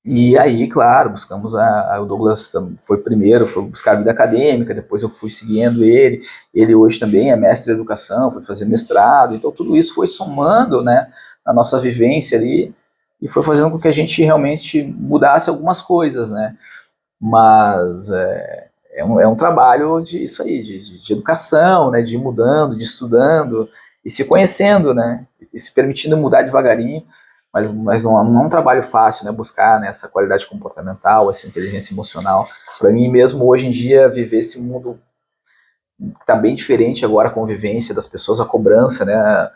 E aí, claro, buscamos o Douglas foi primeiro, foi buscar a vida acadêmica, depois eu fui seguindo ele hoje também é mestre de educação, foi fazer mestrado, então tudo isso foi somando, né, na nossa vivência ali, e foi fazendo com que a gente realmente mudasse algumas coisas, né, mas é um trabalho isso aí, de educação, né, de ir mudando, de estudando, e se conhecendo, né, e se permitindo mudar devagarinho, mas não é um trabalho fácil, né, buscar, né, essa qualidade comportamental, essa inteligência emocional. Para mim mesmo, hoje em dia, viver esse mundo que está bem diferente agora, a convivência das pessoas, a cobrança, né,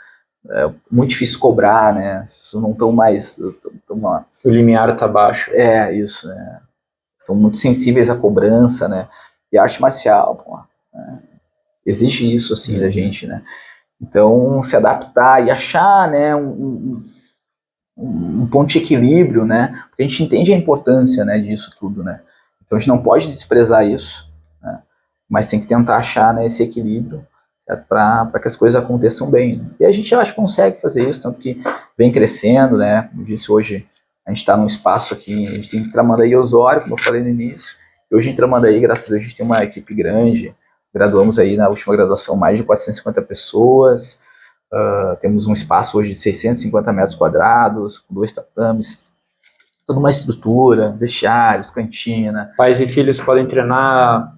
é muito difícil cobrar, né, as pessoas não estão mais... O limiar está baixo. Isso, né, estão muito sensíveis à cobrança, né, e a arte marcial, pô, né, exige isso, assim, da gente, né, então se adaptar e achar, né, um ponto de equilíbrio, né? Porque a gente entende a importância, né, disso tudo, né? Então a gente não pode desprezar isso, né? Mas tem que tentar achar, né, esse equilíbrio para que as coisas aconteçam bem. Né? E a gente, eu acho, consegue fazer isso, tanto que vem crescendo, né? Como eu disse, hoje a gente está num espaço aqui, a gente tem Tramandaí e Osório, como eu falei no início. E hoje em Tramandaí, graças a Deus, a gente tem uma equipe grande. Graduamos aí na última graduação mais de 450 pessoas. Temos um espaço hoje de 650 metros quadrados, com 2 tatames, toda uma estrutura, vestiários, cantina. Pais e filhos podem treinar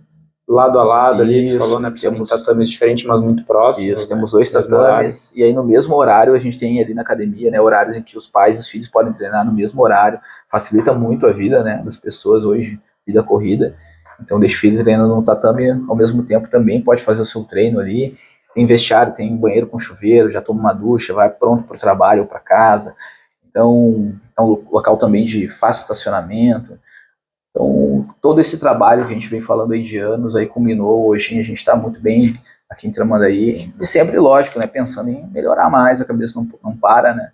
lado a lado ali, tu falou, né? Porque temos tatames diferentes, mas muito próximos. Isso, temos 2 tatames, e aí no mesmo horário a gente tem ali na academia, né, horários em que os pais e os filhos podem treinar no mesmo horário, facilita muito a vida, né, das pessoas hoje, vida corrida. Então deixa o filho treinando no tatame, ao mesmo tempo também pode fazer o seu treino ali. Tem vestiário, tem banheiro com chuveiro, já toma uma ducha, vai pronto para o trabalho ou para casa. Então, é um local também de fácil estacionamento. Então, todo esse trabalho que a gente vem falando aí de anos, aí culminou, hoje a gente está muito bem aqui em Tramandaí. E sempre, lógico, né, pensando em melhorar mais, a cabeça não para, né.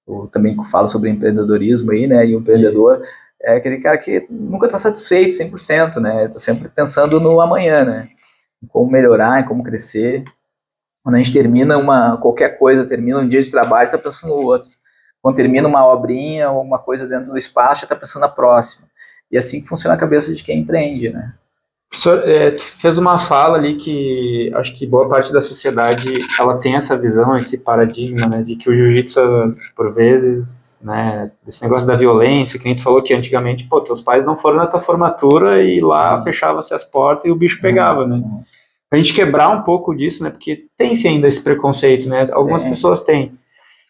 Eu também falo sobre empreendedorismo aí, né, e o empreendedor é aquele cara que nunca está satisfeito 100%, né, está sempre pensando no amanhã, né, em como melhorar, em como crescer. Quando a gente termina qualquer coisa, termina um dia de trabalho, está pensando no outro. Quando termina uma obrinha ou uma coisa dentro do espaço, já está pensando na próxima. E assim que funciona a cabeça de quem empreende, né? Professor, tu fez uma fala ali que acho que boa parte da sociedade ela tem essa visão, esse paradigma, né, de que o jiu-jitsu, por vezes, né, esse negócio da violência, que a gente falou que antigamente, pô, teus pais não foram na tua formatura e lá fechava-se as portas e o bicho pegava, né? A gente quebrar um pouco disso, né, porque tem-se ainda esse preconceito, né, algumas pessoas têm.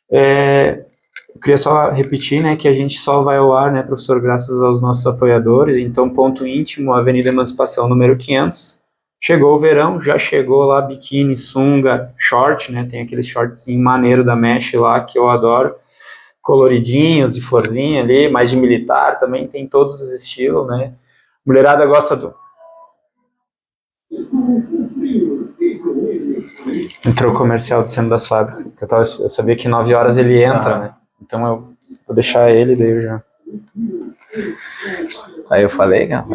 Eu queria só repetir, né, que a gente só vai ao ar, né, professor, graças aos nossos apoiadores. Então, Ponto Íntimo, Avenida Emancipação, número 500. Chegou o verão, já chegou lá biquíni, sunga, short, né, tem aqueles shortzinho maneiro da Mesh lá, que eu adoro, coloridinhos, de florzinha ali, mais de militar também, tem todos os estilos, né. Mulherada gosta do... Entrou o comercial do Centro das Fábricas. Eu sabia que 9 horas ele entra, né? Então eu vou deixar ele, daí eu já... Aí eu falei, cara,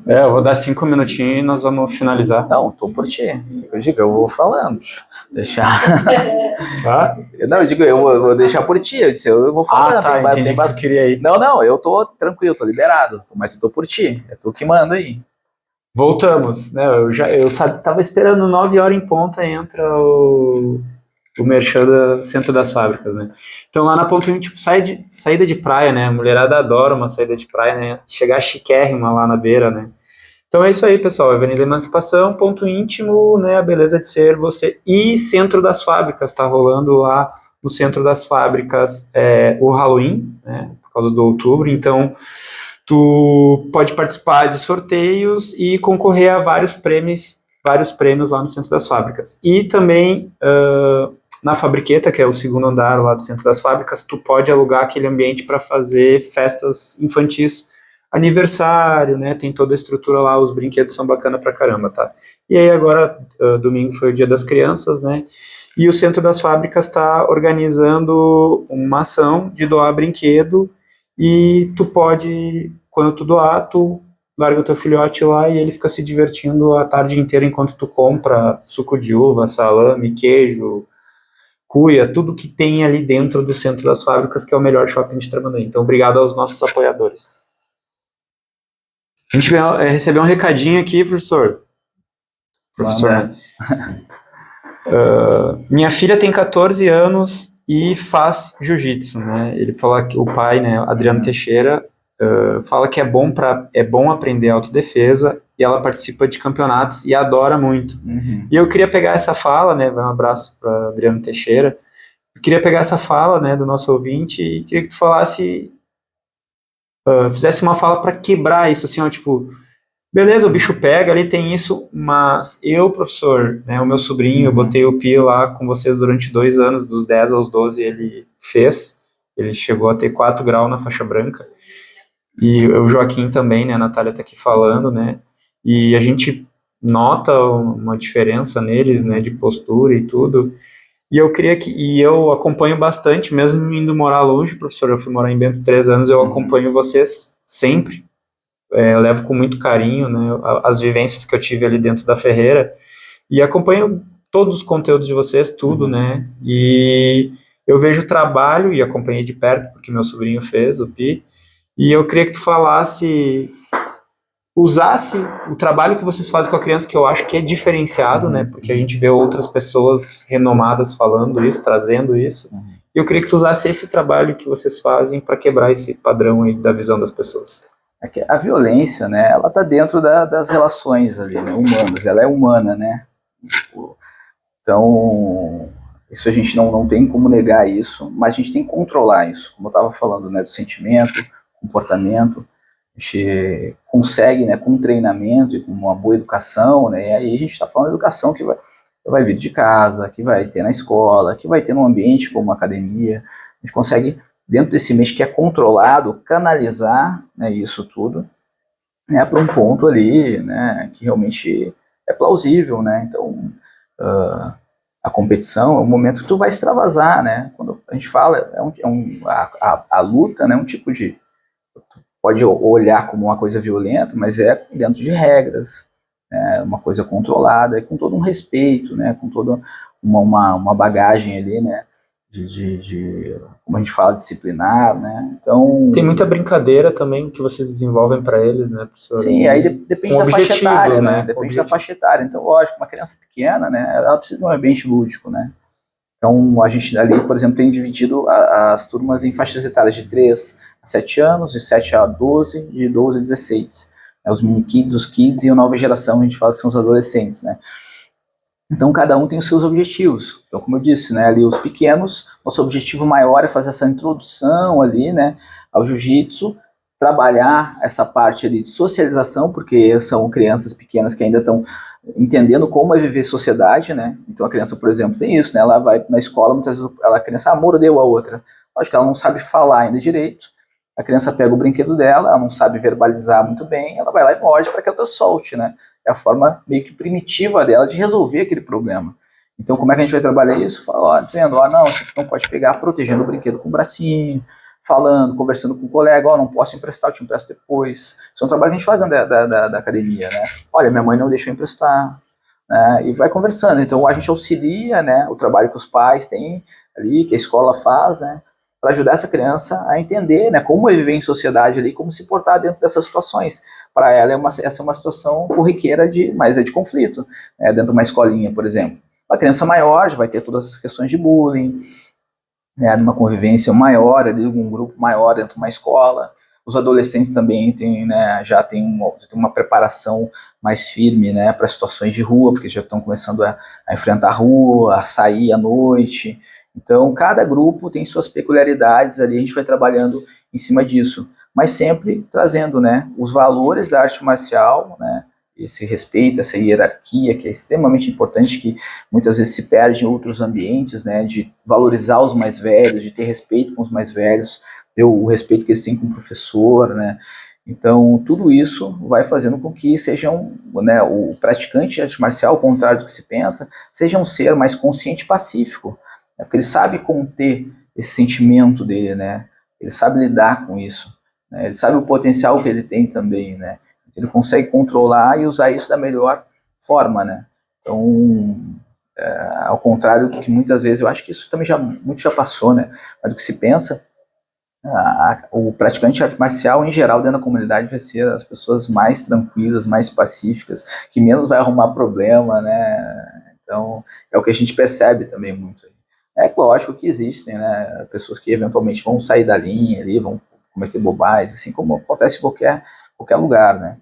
eu vou dar 5 minutinhos e nós vamos finalizar. Não, tô por ti. Eu digo, eu vou falando. Deixar. Não, eu digo, eu vou deixar por ti. Eu disse, eu vou falando. Tá, entendi que tu queria ir. Não, eu tô tranquilo, tô liberado. Mas eu tô por ti. É tu que manda aí. Voltamos, né? Eu tava esperando 9 horas em ponta, entra o o merchan do Centro das Fábricas, né? Então lá na Ponto Íntimo, saída de praia, né? A mulherada adora uma saída de praia, né? Chegar chiquérrima lá na beira, né? Então é isso aí, pessoal. Avenida Emancipação, Ponto Íntimo, né? A beleza de ser você. E Centro das Fábricas, tá rolando lá no Centro das Fábricas o Halloween, né? Por causa do outubro. Então tu pode participar de sorteios e concorrer a vários prêmios lá no Centro das Fábricas. E também na Fabriqueta, que é o segundo andar lá do Centro das Fábricas, tu pode alugar aquele ambiente para fazer festas infantis, aniversário, né? Tem toda a estrutura lá, os brinquedos são bacana pra caramba, tá? E aí agora, domingo foi o Dia das Crianças, né? E o Centro das Fábricas está organizando uma ação de doar brinquedo e tu pode, quando tu doar, tu larga o teu filhote lá e ele fica se divertindo a tarde inteira enquanto tu compra suco de uva, salame, queijo, cuia, tudo que tem ali dentro do Centro das Fábricas, que é o melhor shopping de Tramandaí. Então, obrigado aos nossos apoiadores. A gente recebeu um recadinho aqui, professor. Professor, minha filha tem 14 anos e faz jiu-jitsu, né? Ele falou que o pai, né, Adriano Teixeira, fala que é bom aprender autodefesa e ela participa de campeonatos e adora muito. E eu queria pegar essa fala, né? Um abraço para Adriano Teixeira. Eu queria pegar essa fala, né, do nosso ouvinte e queria que tu falasse, fizesse uma fala para quebrar isso, assim, ó, tipo, beleza, o bicho pega, ali tem isso, mas eu, professor, né, o meu sobrinho, eu botei o Pi lá com vocês durante 2 anos, dos 10 aos 12 ele chegou a ter 4 graus na faixa branca, e o Joaquim também, né, a Natália tá aqui falando, né, e a gente nota uma diferença neles, né, de postura e tudo, e eu acompanho bastante, mesmo indo morar longe, professor, eu fui morar em Bento 3 anos, eu acompanho vocês sempre, eu levo com muito carinho, né, as vivências que eu tive ali dentro da Ferreira, e acompanho todos os conteúdos de vocês, tudo, né, e eu vejo o trabalho, e acompanhei de perto, porque meu sobrinho fez, o Pi, e eu queria que tu usasse o trabalho que vocês fazem com a criança, que eu acho que é diferenciado, né, porque a gente vê outras pessoas renomadas falando isso, trazendo isso, e eu queria que tu usasse esse trabalho que vocês fazem para quebrar esse padrão aí da visão das pessoas. É que a violência, né, ela tá dentro das relações ali, né, humanas, ela é humana, né, então isso a gente não tem como negar isso, mas a gente tem que controlar isso, como eu estava falando, né, do sentimento, comportamento, a gente consegue, né, com treinamento e com uma boa educação, né, e aí a gente está falando de educação que vai vir de casa, que vai ter na escola, que vai ter num ambiente como uma academia, a gente consegue, dentro desse ambiente que é controlado, canalizar, né, isso tudo, né, para um ponto ali, né, que realmente é plausível, né, então a competição é um momento que tu vai extravasar, né, quando a gente fala, a luta, né, é um tipo de, pode olhar como uma coisa violenta, mas é dentro de regras, né, uma coisa controlada, com todo um respeito, né, com toda uma bagagem ali, né, como a gente fala, disciplinar, né, então... Tem muita brincadeira também que vocês desenvolvem para eles, né, professor? Sim, aí depende da faixa etária, né, depende da faixa etária, então lógico, uma criança pequena, né, ela precisa de um ambiente lúdico, né, então a gente ali, por exemplo, tem dividido as turmas em faixas etárias de 3 a 7 anos, de 7 a 12, de 12 a 16, né, os mini kids, os kids e a nova geração, a gente fala que são os adolescentes, né. Então cada um tem os seus objetivos. Então, como eu disse, né, ali os pequenos, nosso objetivo maior é fazer essa introdução ali, né, ao jiu-jitsu, trabalhar essa parte ali de socialização, porque são crianças pequenas que ainda estão entendendo como é viver sociedade, né? Então a criança, por exemplo, tem isso, né? Ela vai na escola, muitas vezes a criança mordeu a outra. Acho que ela não sabe falar ainda direito. A criança pega o brinquedo dela, ela não sabe verbalizar muito bem, ela vai lá e morde para que a outra solte, né? É a forma meio que primitiva dela de resolver aquele problema. Então, como é que a gente vai trabalhar isso? Fala, dizendo, não, você não pode pegar, protegendo o brinquedo com o bracinho, falando, conversando com o colega, não posso emprestar, eu te empresto depois. Isso é um trabalho que a gente faz da academia, né? Olha, minha mãe não deixou emprestar, né? E vai conversando. Então, a gente auxilia, né, o trabalho que os pais têm ali, que a escola faz, né, para ajudar essa criança a entender, né, como é viver em sociedade ali, como se portar dentro dessas situações. Para ela, essa é uma situação corriqueira, mas é de conflito, né, dentro de uma escolinha, por exemplo. A criança maior já vai ter todas as questões de bullying, né, numa convivência maior, ali, um grupo maior dentro de uma escola. Os adolescentes também têm, né, já têm uma preparação mais firme, né, para situações de rua, porque já estão começando a enfrentar a rua, a sair à noite. Então, cada grupo tem suas peculiaridades ali, a gente vai trabalhando em cima disso, mas sempre trazendo, né, os valores da arte marcial, né, esse respeito, essa hierarquia que é extremamente importante, que muitas vezes se perde em outros ambientes, né, de valorizar os mais velhos, de ter respeito com os mais velhos, ter o respeito que eles têm com o professor, né. Então, tudo isso vai fazendo com que sejam, né, o praticante de arte marcial, ao contrário do que se pensa, seja um ser mais consciente e pacífico, né, porque ele sabe conter esse sentimento dele, né, ele sabe lidar com isso, né, ele sabe o potencial que ele tem também, né, ele consegue controlar e usar isso da melhor forma, né. Então, ao contrário do que muitas vezes, eu acho que isso também muito já passou, né, mas do que se pensa, o praticante de arte marcial, em geral, dentro da comunidade, vai ser as pessoas mais tranquilas, mais pacíficas, que menos vai arrumar problema, né? Então, é o que a gente percebe também muito. É lógico que existem, né, pessoas que eventualmente vão sair da linha ali, vão cometer bobagens, assim como acontece em qualquer lugar, né?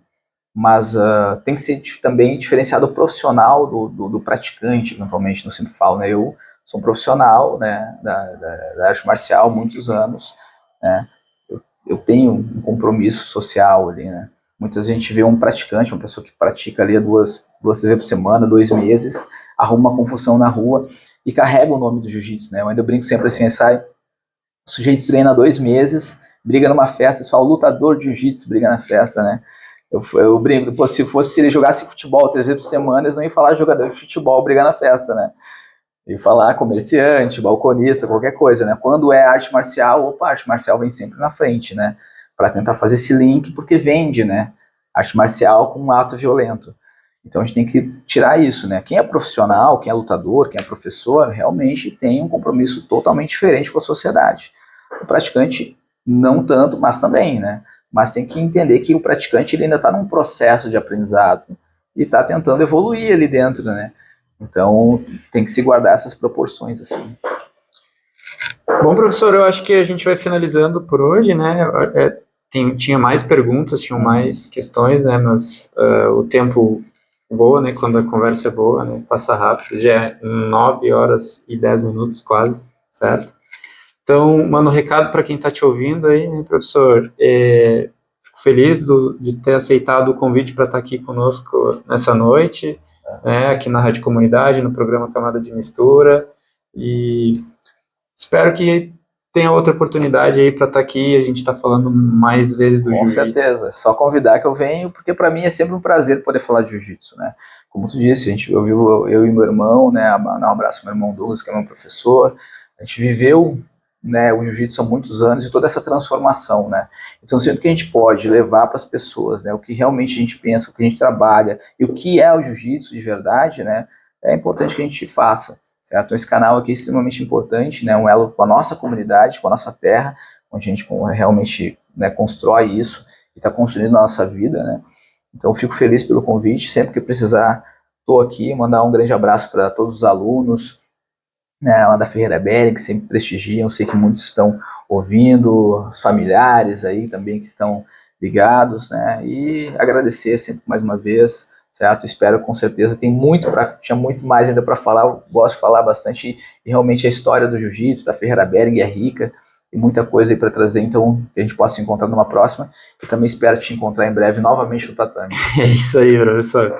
Mas tem que ser também diferenciado o profissional do praticante, eventualmente, eu sempre falo, né? Eu sou um profissional, né, da arte marcial há muitos anos, né? Eu tenho um compromisso social ali, né? Muitas vezes a gente vê um praticante, uma pessoa que pratica ali duas vezes por semana, 2 meses, arruma uma confusão na rua e carrega o nome do jiu-jitsu, né? Eu ainda brinco sempre assim, sai, o sujeito treina 2 meses, briga numa festa, só o lutador de jiu-jitsu briga na festa, né? Eu brinco, pô, se ele jogasse futebol 3 vezes por semana, eles não iam falar jogador de futebol briga na festa, né? E falar comerciante, balconista, qualquer coisa, né? Quando é arte marcial, opa, arte marcial vem sempre na frente, né? Para tentar fazer esse link, porque vende, né? Arte marcial com um ato violento. Então a gente tem que tirar isso, né? Quem é profissional, quem é lutador, quem é professor, realmente tem um compromisso totalmente diferente com a sociedade. O praticante, não tanto, mas também, né? Mas tem que entender que o praticante ele ainda está num processo de aprendizado e está tentando evoluir ali dentro, né? Então, tem que se guardar essas proporções, assim. Bom, professor, eu acho que a gente vai finalizando por hoje, né? Tinha mais perguntas, tinham mais questões, né? Mas o tempo voa, né? Quando a conversa é boa, né? Passa rápido, já é 9 horas e 10 minutos quase, certo? Então, manda um recado para quem está te ouvindo aí, né, professor? Fico feliz de ter aceitado o convite para estar aqui conosco nessa noite, né, aqui na Rádio Comunidade, no programa Camada de Mistura, e espero que tenha outra oportunidade aí para estar aqui, a gente está falando mais vezes do jiu-jitsu. Com certeza, é só convidar que eu venho, porque para mim é sempre um prazer poder falar de jiu-jitsu, né? Como tu disse, eu e meu irmão, né, um abraço pro meu irmão Douglas, que é meu professor, a gente viveu, né, o jiu-jitsu há muitos anos e toda essa transformação, né? Então, sempre que a gente pode levar para as pessoas, né, o que realmente a gente pensa, o que a gente trabalha e o que é o jiu-jitsu de verdade, né, é importante que a gente faça, certo? Então, esse canal aqui é extremamente importante, né, um elo com a nossa comunidade, com a nossa terra, onde a gente realmente, né, constrói isso e está construindo a nossa vida, né? Então, fico feliz pelo convite, sempre que precisar, estou aqui, mandar um grande abraço para todos os alunos, né, lá da Ferreira Bering, que sempre prestigiam, sei que muitos estão ouvindo, os familiares aí também que estão ligados, né, e agradecer sempre mais uma vez, certo? Espero com certeza, tinha muito mais ainda para falar, eu gosto de falar bastante, e realmente a história do jiu-jitsu, da Ferreira Bering é rica, tem muita coisa aí para trazer, então que a gente possa se encontrar numa próxima, e também espero te encontrar em breve novamente no tatame. É isso aí, professor.